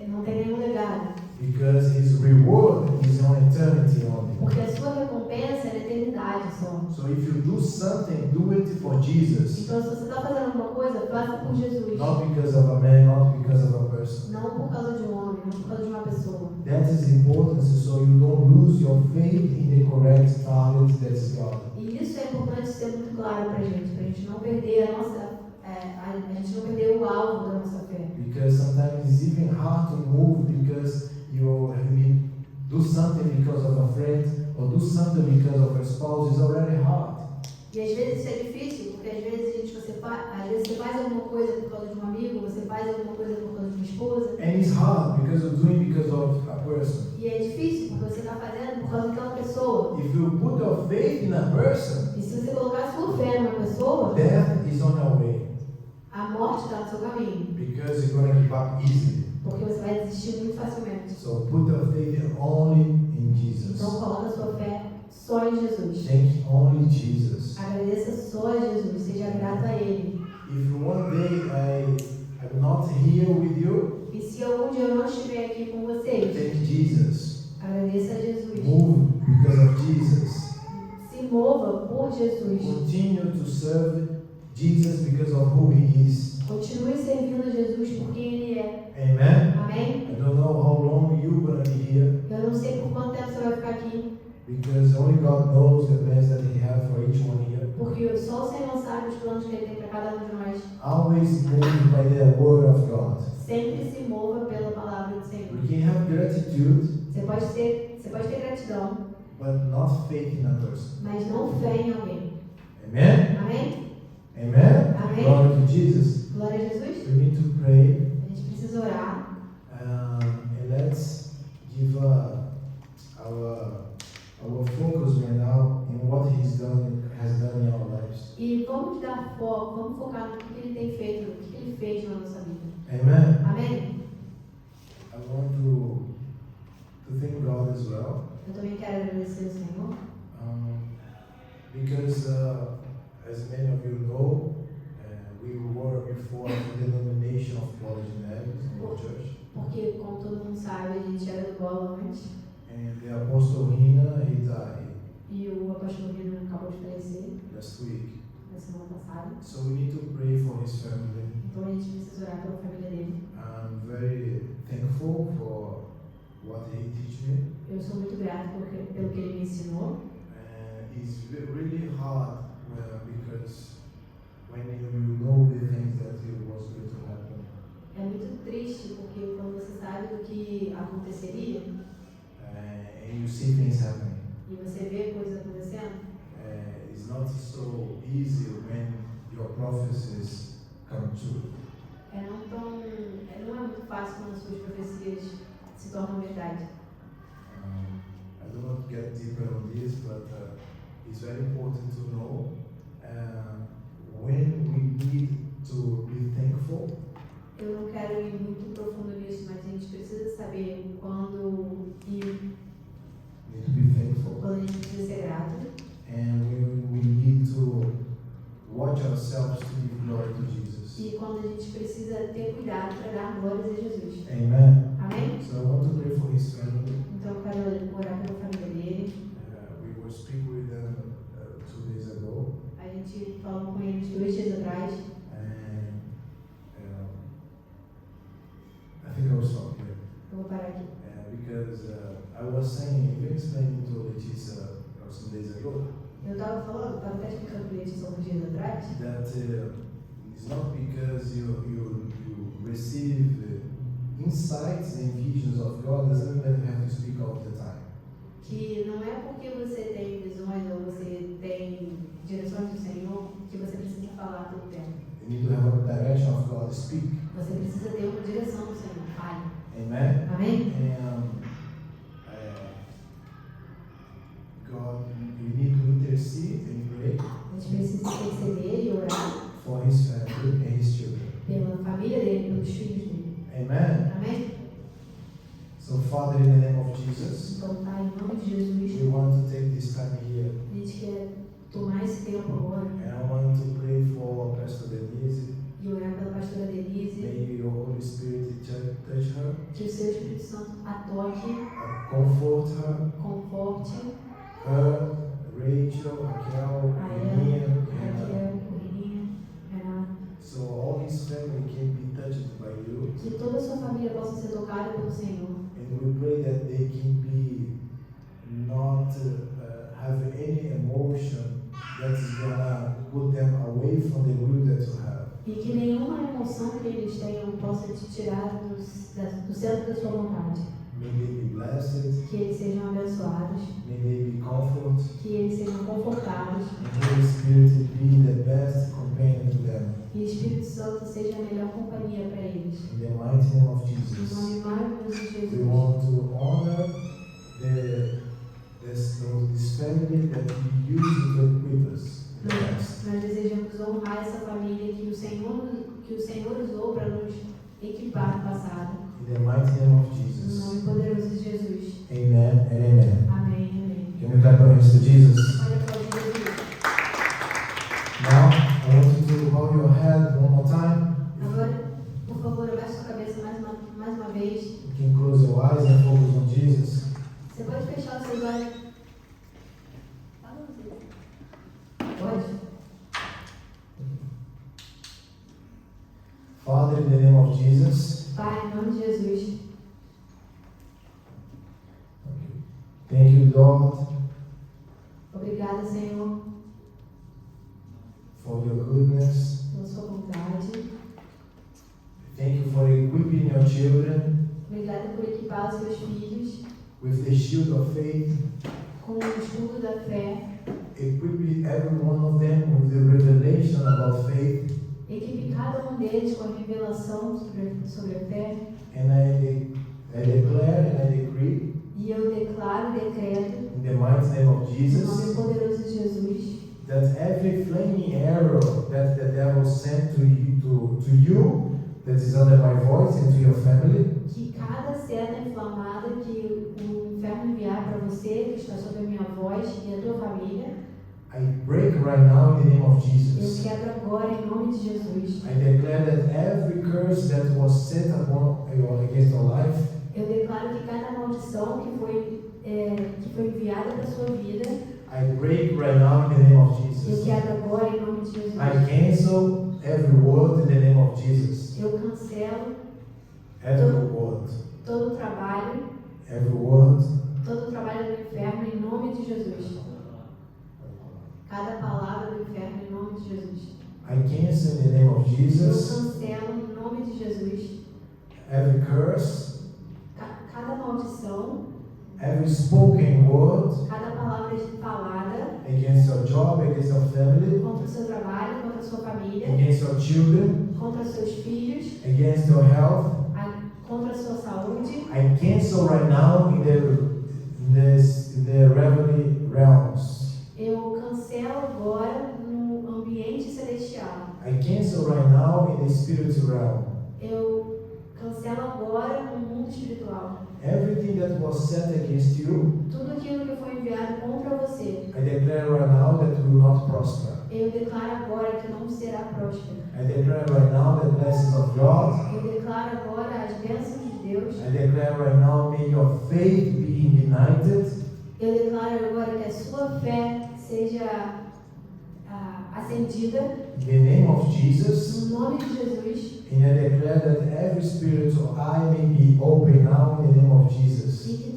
não tem nenhum legado, Because his reward is on eternity only. porque a sua recompensa é na eternidade só. So if you do something, do it for Jesus. Então, se você está fazendo alguma coisa, faça por Jesus. Not because of a man, not because of a person. Não por causa de um homem, não por causa de uma pessoa. That is important so you don't lose your faith in the correct target that is God. E isso é importante ser muito claro para a gente não perder a nossa, a gente não perder o alvo da nossa fé. Because sometimes it's even hard to move because you do something because of a friend or do something because of a spouse. It's already hard. E às vezes isso é difícil, porque às vezes você faz alguma coisa por causa de um amigo, você faz alguma coisa por causa de uma esposa. And it's hard because you're doing because of a person. E é difícil porque você está fazendo por causa daquela pessoa. If you put your faith in a person, E se você colocar a sua fé numa pessoa, death is on your way. a morte está no seu caminho. Because you're going to give up easily. Porque você vai desistir muito facilmente. So put your faith only in Jesus. Então coloca a sua fé só em Jesus. Thank only Jesus. Agradeça só a Jesus, seja grato a Ele. If one day I'm not here with you, E se algum dia eu não estiver aqui com vocês, thank Jesus. agradeça a Jesus. Move because of Jesus. Se mova por Jesus. Continue to serve Jesus because of who He is. Continue servindo a Jesus por quem Ele é. Amen. Amém? I don't know how long you're going to be here Eu não sei por quanto tempo você vai ficar aqui, because only God knows the plans that He has for each one here. porque só o Senhor sabe os planos que Ele tem para cada um de nós. Always move by the word of God. Sempre se mova pela palavra do Senhor. We can have gratitude, Você pode ter gratidão, but not faith in a person. mas não fé em alguém. Amen. Amém? Amen. Amém. Glory to Jesus. Glória a Jesus. We need to pray. A gente precisa orar. And let's give our focus right now in what has done in our lives. E vamos dar foco, vamos focar no que Ele tem feito, no que Ele fez na nossa vida. Amen. Amém? I want to thank God as well, Eu também quero agradecer ao Senhor, because as many of you know, we were before the denomination of Polygenesis in the church, porque, como todo mundo sabe, a gente era do Bola antes, and the Apostle Hina, he died e o apóstolo Rino acabou de falecer last week. na semana passada. So we need to pray for his family. Então a gente precisa orar pela família dele. I'm very thankful for what he teach me. Eu sou muito grato pelo que ele me ensinou. It's really hard because when you know the things that it was going to happen, É muito triste porque quando você sabe do que aconteceria and you see things happening, e você vê coisas acontecendo, it's not so easy when your prophecies come true. não é muito fácil quando as suas profecias se tornam verdade. I don't want to get deeper on this, but it's very important to know when we need to be thankful. Eu não quero ir muito profundo nisso, mas a gente precisa saber quando Need to be thankful. a gente precisa ser grato. And we need to watch ourselves to give glory to Jesus. E quando a gente precisa ter cuidado para dar glórias a Jesus. Amen. Amém? So I want to pray for his family. Então eu quero orar pela família dele. We were speaking with them 2 days ago, A gente falou com eles 2 dias atrás. and I think I will stop here. Eu vou parar aqui. Because I was saying, even explaining to Letícia some days ago, Eu estava até explicando para eles alguns dias atrás, that it's not because you receive insights and visions of God doesn't mean that you have to speak all the time. que não é porque você tem visões ou você tem direções do Senhor que você precisa falar todo o tempo. You need to have a direction of God to speak. Você precisa ter uma direção do Senhor. Fale. Amen. Amém? And God, we need to intercede and pray A gente precisa interceder e orar for His family and His children. pela família dele, pelos filhos dele. Amen. Amém? So, Father, in the name of Jesus, Então, tá, em nome de Jesus, we want to take this time here, a gente quer tomar esse tempo agora and I want to pray for Pastor Denise. e orar pela pastora Denise, May your Holy Spirit touch her, que o seu Espírito Santo a toque, comfort her, conforte Rachel, Raquel, a Reninha, ela, and Raquel, Corrininha, Renato, so all his family can be touched by you. que toda a sua família possa ser tocada pelo Senhor. And we pray that they can be not have any emotion that is gonna put them away from the will that you have. E que nenhuma emoção que eles tenham possa te tirar do centro da sua vontade. May they be blessed, Que eles sejam abençoados, may they be comforted, que eles sejam confortados and Holy Spirit be the best companion to them. e o Espírito Santo seja a melhor companhia para eles. In the mighty name of No Jesus, nome maravilhoso de we Jesus. want to honor this family that you use to equip us. in the past. Nós desejamos honrar essa família que o Senhor usou para nos equipar no passado. In the mighty name of No Jesus. nome poderoso de Jesus. Amen and amen. Amém, amém. Can we clap our hands to Jesus? Olha para Jesus. Now, I want you to hold your head one more time. Agora, por favor, abaixe sua cabeça mais uma vez. You can close your eyes and focus on Jesus. Você pode fechar os seus olhos. Pode? Father, in the name of Jesus, Pai, em nome de Jesus. thank you, Lord, Obrigada, Senhor, for your goodness. pela sua bondade. Thank you for equipping your children Obrigada por equipar os seus filhos with the shield of faith, com o escudo da fé. equipping every one of them with the revelation about faith. Equipe cada um deles com a revelação sobre a fé. And I declare and I decree E eu declaro e decreto, in the mighty name of em Jesus, nome poderoso de Jesus, that every flaming arrow that the devil sent to you that is under my voice and to your family, que cada seta inflamada que o inferno enviar para você, que está sob a minha voz e a tua família, I break right now in the name of eu Jesus. quebro agora em nome de Jesus. I declare that every curse that was set upon against your life, Eu declaro que cada maldição que foi enviada para a sua vida, I break right now in the name of eu Jesus. quebro agora em nome de Jesus. I cancel every word in the name of Jesus. Eu cancelo Every word. todo o trabalho, Every word. todo o trabalho do inferno em nome de Jesus. Cada palavra do inferno em nome de Jesus. I cancel in the name of Eu Jesus cancelo em nome de Jesus every curse, cada maldição, every spoken word cada palavra falada against your job, against your family, contra o seu trabalho, contra a sua família, against your children, contra os seus filhos, against your health. contra a sua saúde. I cancel right now in the heavenly realms. Eu cancelo agora no ambiente celestial. I cancel right now in the spiritual realm. Eu cancelo agora no mundo espiritual. Everything that was set against you, Tudo aquilo que foi enviado contra você, I declare right now that will not prosper. eu declaro agora que não será próspero. I declare right now the blessings of God. Eu declaro agora as bênçãos de Deus. I declare right now, may your faith be ignited. Eu declaro agora que a sua fé seja acendida In the name of Jesus. no nome de Jesus. And I declare that every spiritual eye may be open now in the name of Jesus. E que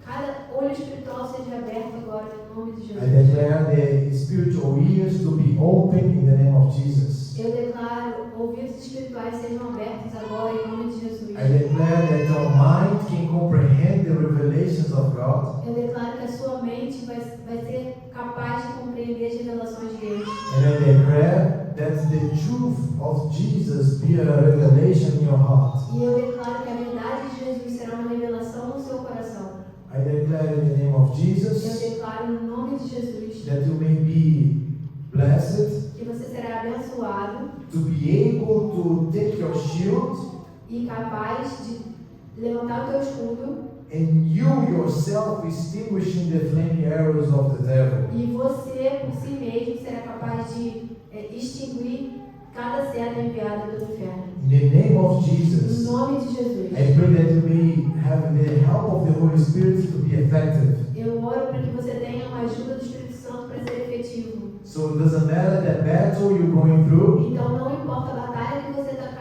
cada olho espiritual seja aberto agora no nome de I Jesus. declare the spiritual ears to be open in the name of Jesus. Eu declaro ouvidos espirituais sejam abertos agora em nome de Jesus. I declare that your mind can comprehend the revelations of God. Eu declaro que a sua mente vai ser capaz de compreender as revelações de Deus. And I declare that the truth of Jesus be a revelation in your heart. E eu declaro que a verdade de Jesus será uma revelação no seu coração. I declare in the name of Eu Jesus declaro no nome de Jesus that you may be blessed, que você será abençoado to be able to take your shield e capaz de levantar o teu escudo and you yourself extinguishing the flaming arrows of the devil. e você por si mesmo será capaz de extinguir cada seta enviada pelo inferno. In the name of No Jesus, nome de Jesus. I pray that you may have the help of the Holy Spirit to be effective. Eu oro para que você tenha uma ajuda do Espírito Santo para ser efetivo. So it doesn't matter the battle you're going through, Então não importa a batalha que você está,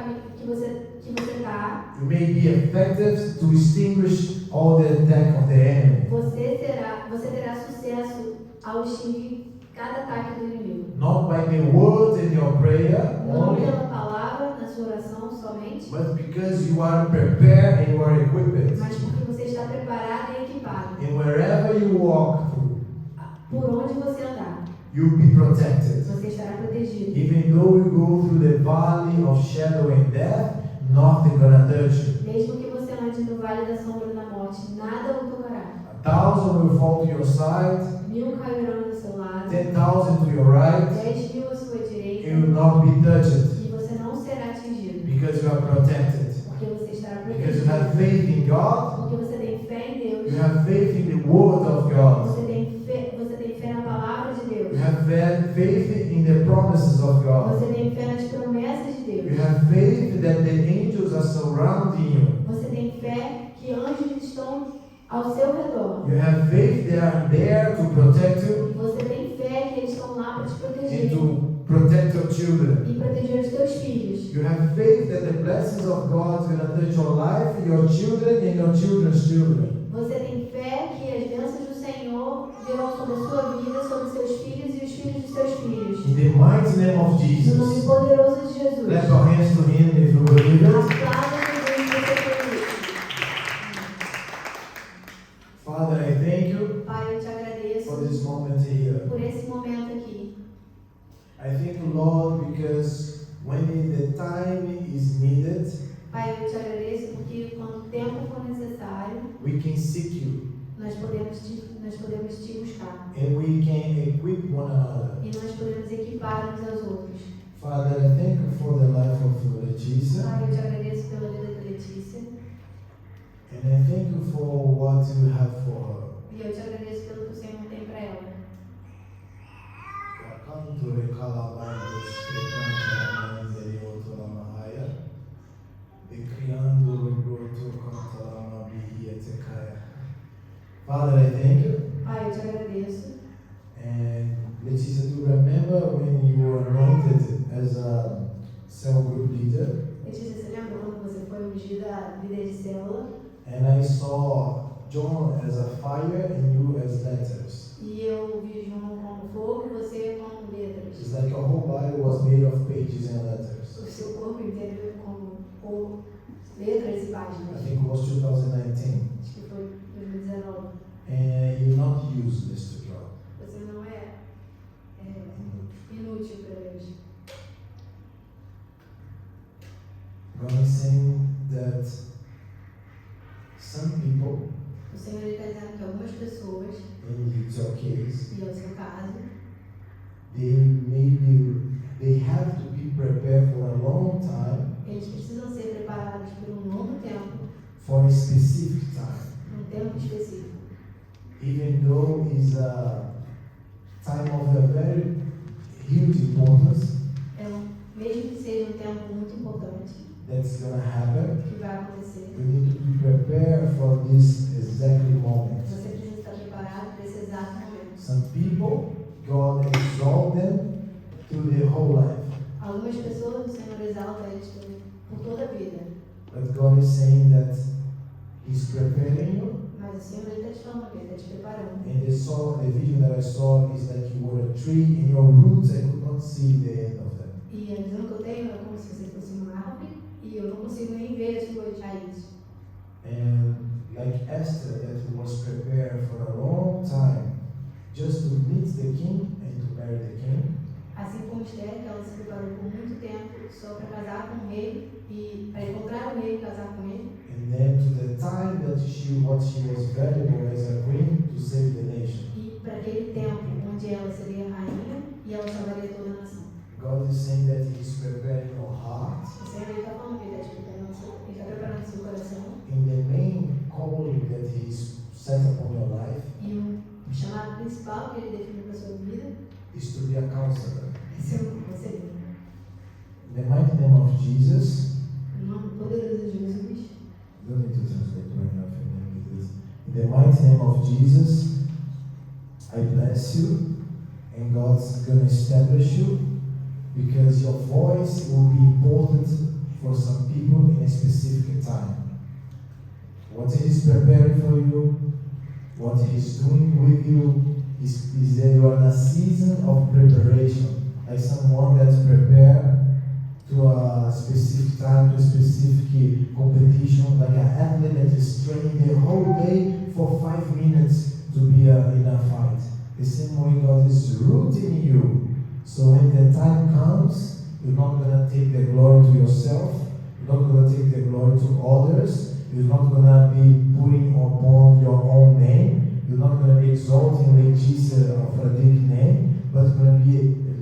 you may be effective to extinguish all the attack of the enemy. você terá sucesso ao extinguir cada ataque do inimigo. Not by the words in your prayer Não only, pela palavra na sua oração somente, but because you are prepared and you are equipped. mas porque você está preparado e equipado. And wherever you walk through, Por onde você andar, you'll be protected. você estará protegido. Even though you go through the valley of shadow and death, nothing gonna touch you. Mesmo que você ande no vale da sombra da morte, nada o tocará. 1,000 will fall to your side, 1000 cairão do seu lado, 10,000 to your right, 10.000 à sua direita, and you will not be touched e você não será atingido, because you are protected. porque você estará Because you protegido. have faith in God, Porque você tem fé em Deus, you have faith in the Word of God, você tem fé na palavra de Deus, you have faith in the promises of God, você tem fé nas promessas de you Deus, have faith that the angels are surrounding you, você tem fé que anjos estão ao seu redor, you have faith they are there to protect you você tem fé que eles estão lá para te and proteger to protect your children. e proteger os teus filhos. You have faith that the blessings of God is going to touch your life, your children, and your children's children. Você tem fé que as bênçãos do Senhor virão sobre a sua vida, sobre seus filhos e os filhos dos seus filhos. In the mighty name of No nome Jesus, poderoso de Jesus. clap your hands to Him if you believe it. Aplauda Jesus se você crê. Father, I thank you Pai, eu te for agradeço this moment here. por esse momento aqui. I thank you, Lord, because when the time is needed, Pai, eu te agradeço porque quando o tempo for necessário, we can seek you nós podemos te buscar. and we can equip one another. E nós podemos equipar uns aos outros. Father, I thank you for the life of Letícia, Pai, eu te agradeço pela vida de Letícia. and I thank you for what you have for her. E eu te agradeço pelo que o Senhor tem para ela. Father, I thank you. Pai, eu te agradeço. And Letícia, do you remember when you were anointed as a cell group leader? Letícia, você lembra quando você foi ungida líder de célula? And I saw John as a fire and you as letters. E eu vi João como fogo e você como letras. It's like your whole body was made of pages and letters. O seu corpo inteiro como letras e I páginas. think it was 2019. Acho que foi 2019. And you're not useless to God. Você não é inútil para Deus. God is saying that some people, O Senhor está dizendo que algumas pessoas, in your case, e é o seu caso, they have to be prepared for a long time, eles precisam ser preparados por um longo tempo, for a specific time. um tempo específico. Even though it's a time of a very huge importance, Mesmo que seja um tempo muito importante that's going to happen, que vai acontecer, you need to be prepared for this exactly moment. você precisa estar preparado para esse exato momento. Some people, God exalt them through their whole life. Algumas pessoas, o Senhor exalta eles por toda a vida, But God is saying that He's preparing you. mas o Senhor está te falando, Ele está te preparando. And the vision that I saw is that you were a tree and your roots, I could not see the end of them. E a visão que eu tenho é como se você fosse uma árvore e eu não consigo nem ver as suas raízes. And like Esther that was prepared for a long time just to meet the king and to marry the king. Assim como Esther, que ela se preparou por muito tempo só para casar com o rei e para encontrar o rei e casar com ele. And then to the time that she was valuable as a queen to save the nation. E para aquele tempo onde ela seria rainha e ela salvaria toda a nação. God is saying that He's preparing your heart O Senhor está falando que Ele está preparando o seu coração. in the main calling that He's set upon your life E o chamado principal que Ele definiu para a sua vida is to be a counselor. é ser um conselheiro. In the mighty name of Jesus, Em nome poderoso de Jesus. don't need to translate right now if you need this. In the mighty name of Jesus, I bless you, and God's gonna establish you, because your voice will be important for some people in a specific time. What He's preparing for you, what He's doing with you, is that you are in a season of preparation, like someone that's prepared to a specific time, to a specific competition, like an athlete that is training the whole day for 5 minutes to be in a fight. The same way God is rooting you. So when the time comes, you're not going to take the glory to yourself, you're not going to take the glory to others, you're not going to be putting upon your own name, you're not going to be exalting Letícia or Frederic name, but you're going to be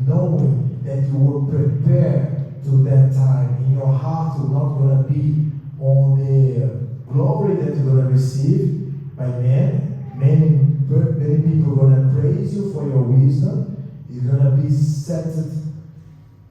knowing that you were prepared to that time. In your heart, you're not going to be on the glory that you're going to receive by men. Many people are going to praise you for your wisdom. You're going to be set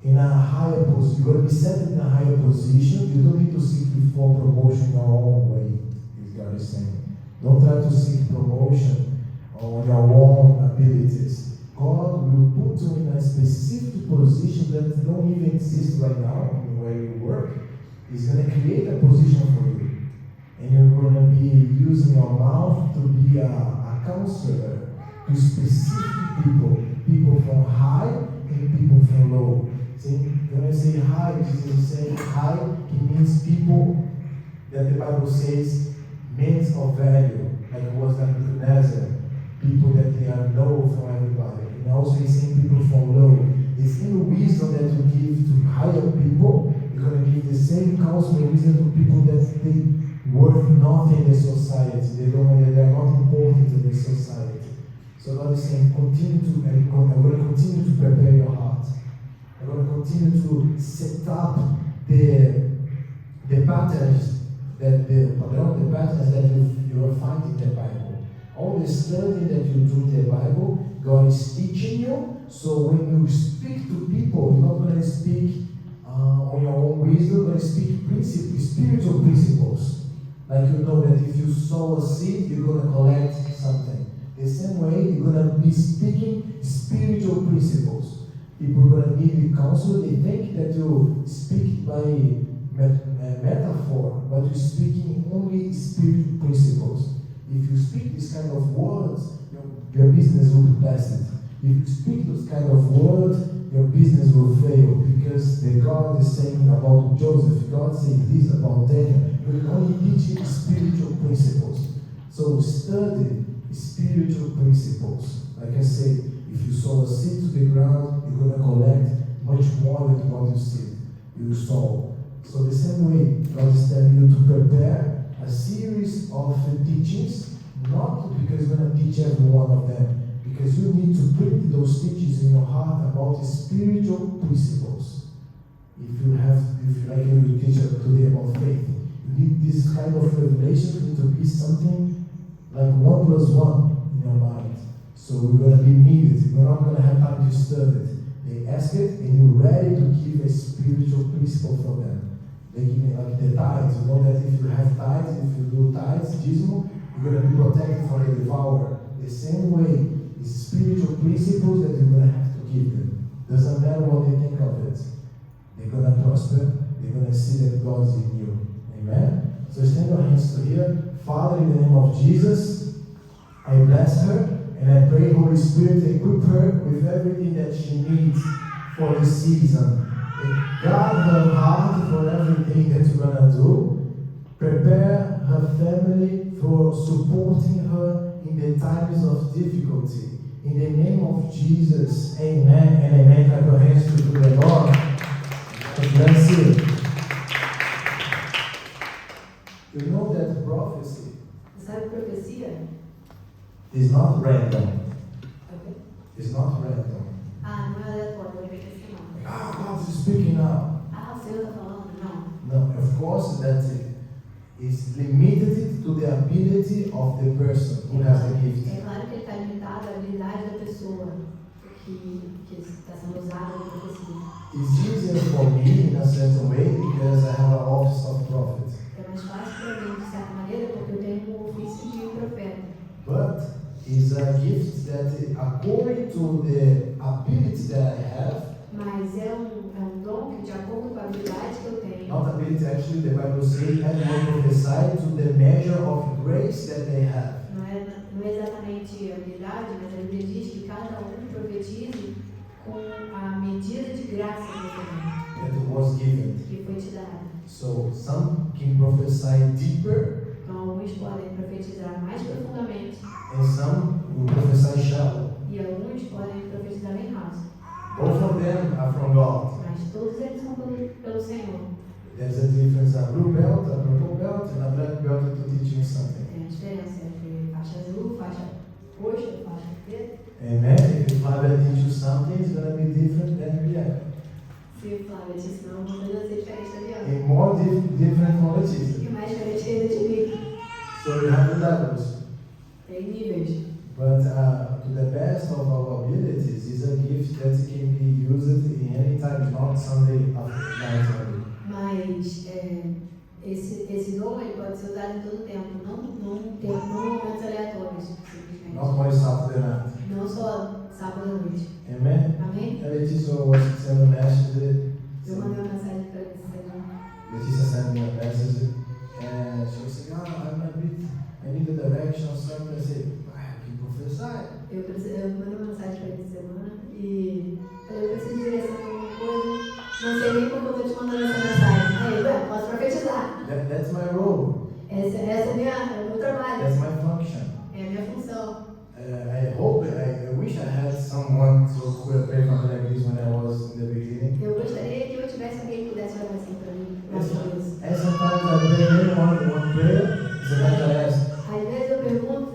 in a higher position. You're going to be set in a higher position. You don't need to seek for promotion your own way, as God is saying. Don't try to seek promotion on your own abilities. God will put you in a specific position that don't even exist right now where you work. He's going to create a position for you. And you're going to be using your mouth to be a counselor to specific people. People from high and people from low. See, when I say high, Jesus is saying high, it means people that the Bible says men of value, like it was Nebuchadnezzar, people that they are low from everybody. And also he's saying people from low. The same wisdom that you give to higher people, you're going to give the same counsel and wisdom to people that they worth nothing in the society. They are not important in the society. So God is saying, I'm going to continue to prepare your heart. I'm going to continue to set up the patterns that you will find in the Bible. All the study that you do in the Bible, God is teaching you. So when you speak to people, you're not going to speak on your own wisdom. You're going to speak spiritual principles. Like you know that if you sow a seed, you're going to collect something. The same way, you're going to be speaking spiritual principles. People are going to give you counsel. They think that you speak by metaphor, but you're speaking only spiritual principles. If you speak this kind of words, your business will be blessed. If you speak those kind of words, your business will fail, because the God is saying about Joseph, God said this about Daniel. You're only teaching spiritual principles. So study spiritual principles. Like I said, if you sow a seed to the ground, you're going to collect much more than what you sow. So the same way, God is telling you to prepare a series of teachings, not because you're going to teach every one of them, because you need to put those teachings in your heart about spiritual principles. If you like you teach today about faith, you need this kind of revelation to be something like 1 + 1 in your mind. So we're going to be needed. We're not going to have time to study it. They ask it, and you're ready to give a spiritual principle for them. They give me like the tithes. You know that if you have tithes, if you do tithes, dismal, you're going to be protected from the devourer. The same way, it's spiritual principles that you're going to have to give them. Doesn't matter what they think of it. They're going to prosper. They're going to see that God's in you. Amen? So extend your hands to here. Father, in the name of Jesus, I bless her, and I pray, Holy Spirit, equip her with everything that she needs for this season. Guard her heart for everything that you're going to do. Prepare her family for supporting her in the times of difficulty. In the name of Jesus, amen and amen. Clap your hands to the Lord. God bless you. You know that prophecy Sabe profecia? is not random. Ok. It's not random. Ah, não é aleatório, eu esqueci não. God is speaking now. Ah, o Senhor está falando? Não. No, of course that is limited to the ability of the person who has the gift. É claro que ele está limitado à habilidade da pessoa que está sendo usada na profecia. It's easier for me in a certain way because I have an office of prophet. É mais fácil para mim, de certa maneira, porque eu tenho um ofício de profeta. But it's a gift that, according to the ability that I have, Mas é um dom que, de acordo com a habilidade que eu tenho, not ability, actually, the Bible says, everyone prophesy to the measure of grace that they have. não é exatamente a habilidade, mas a Bíblia diz que cada um profetize com a medida de graça que você tem, That was given. que foi te dada. So some can prophesy deeper, Então, alguns podem profetizar mais profundamente and some will prophesy shallow. e alguns podem profetizar bem raso. Both of them are from God. Mas todos eles são pelo Senhor. There's a difference, a blue belt, a purple belt, and a black belt to teach me something. Tem a diferença entre faixa azul, faixa roxa, faixa preta. Amen. If Father teach you something, it's going to be different than Bianca. Se o Flávio te ensinou uma coisa, vai ser diferente da Bianca. And more different from Letizia. E mais diferente ainda de mim. So you have the levels. Tem níveis. But to the best of our abilities is a gift that can be used in any time, not Sunday night only. Mas esse dom ele pode ser usado em todo tempo, não em momentos aleatórios, simplesmente. Not only Saturday night. Não só sábado à noite. Amen. Amém? And Letizia was sending a message. Eu mandei uma mensagem para você. Letizia sent me a message, and she was saying, I need a direction or something. I said, I can prophesy. Eu mandei uma mensagem para ele essa semana e falei, eu preciso de direção em alguma coisa, não sei nem como eu estou te mandando essa mensagem. Aí, ué, posso profetizar. That's my role. Essa é o meu trabalho, That's my function. é a minha função. I wish I had someone to pray for me like this when I was in the beginning. Eu gostaria que eu tivesse alguém que pudesse orar assim para mim, nas coisas. And sometimes I pray one prayer, sometimes I ask, Às vezes eu pergunto,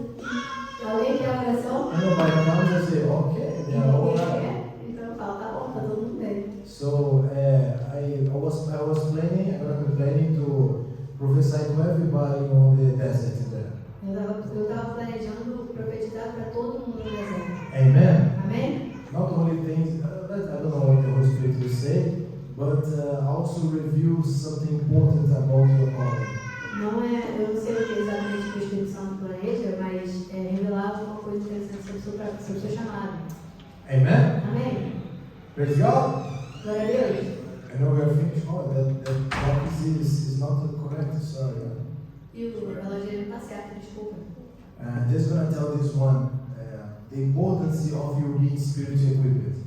alguém quer oração? and nobody comes, I say, okay, they are all Ninguém right. quer. Então eu falo, tá bom, tá todo mundo bem. So I was planning, I'm gonna be planning to prophesy to everybody on the desert there. Eu estava planejando profetizar para todo mundo no deserto. Amen. Amém? Not only things, I don't know what the Holy Spirit will say, but also reveal something important about your calling. Eu não sei o que exatamente que o Espírito Santo planeja, mas revelar alguma coisa interessante sobre o seu chamado. Amen. Amém? Praise God. Glória a Deus. I know we are finished. Oh, that prophecy is not correct. Sorry. E o relógio não está certo, desculpa. Just gonna tell this one the importance of you being spiritually equipped.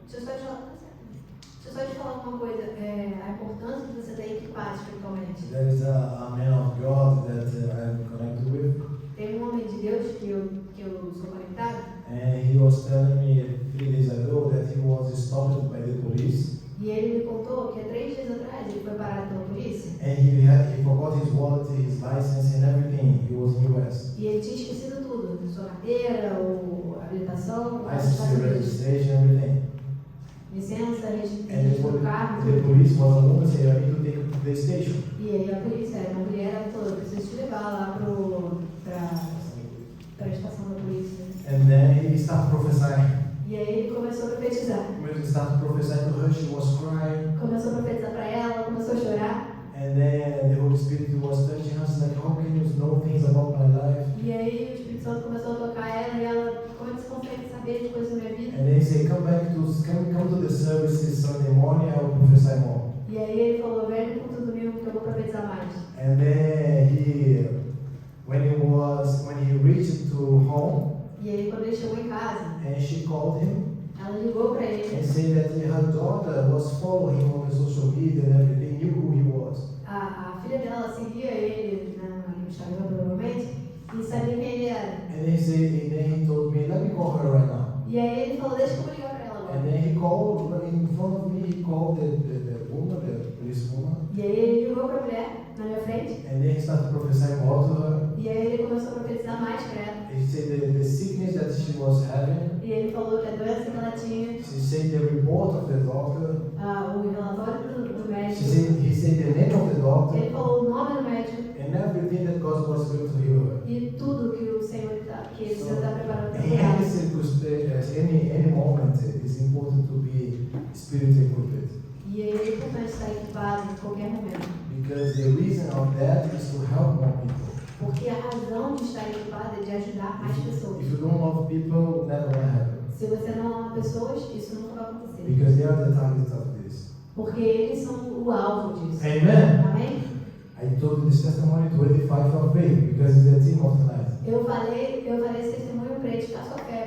Deixa eu só te falar uma coisa. A importância de você estar equipado espiritualmente. There is a man of God that I'm connected with, Tem um homem de Deus que eu sou conectado. and he was telling me 3 days ago that he was stopped by the police, E ele me contou que há 3 dias atrás ele foi parado pela polícia. and he forgot his wallet, his license, and everything. He was in US. E ele tinha esquecido tudo. Sua carteira, ou habilitação, License, registration, everything. licença, And registro do carro. the police was a woman saying, I need to take you to the station. E aí a polícia, uma mulher, ela falou, eu preciso te levar lá pra estação da polícia. And then he started prophesying. E aí ele começou a profetizar. When he started prophesying to her, she was crying. Começou a profetizar para ela, começou a chorar. And then the Holy Spirit was touching us like, how can you know things about my life? E aí o Espírito Santo começou a tocar ela e ela, como você consegue saber de coisas da minha vida? And then he said, come to the services Sunday morning, I will prophesy more. E aí ele falou, vem no culto domingo que eu vou profetizar mais. And then when he reached to home, E aí quando ele chegou em casa, and she called him ela ligou para ele. and said that her daughter was following him on the social media and everything, knew who he was. A filha dela seguia ele no no Instagram provavelmente, e sabia quem ele era. And then he told me, let me call her right now. E aí ele falou, deixa eu ligar pra ela agora. And then he called, in front of me, he called the woman, the police woman. E aí ele ligou pra mulher na minha frente. And then he started prophesying more to her. E aí ele começou a profetizar mais pra ela. He said the sickness that she was having. E ele falou que a doença que ela tinha, He said the report of the doctor. o relatório do médico. He said the name of the doctor. Ele falou o nome do médico. And everything that God was going to heal her. E tudo que o Senhor está preparando para In curar. any circumstance, any moment, it's important to be spiritually equipped. E aí é importante estar equipado em qualquer momento. Because the reason of that is to help more people. Porque a razão de estar equipado é de ajudar mais pessoas. If you don't love people, never gonna happen. Se você não ama pessoas, isso nunca vai acontecer. Because they are the target of this. Porque eles são o alvo disso. Amen. Amém? I told you this testimony to edify your faith because it's the theme of tonight. Eu falei esse testemunho para edificar sua fé.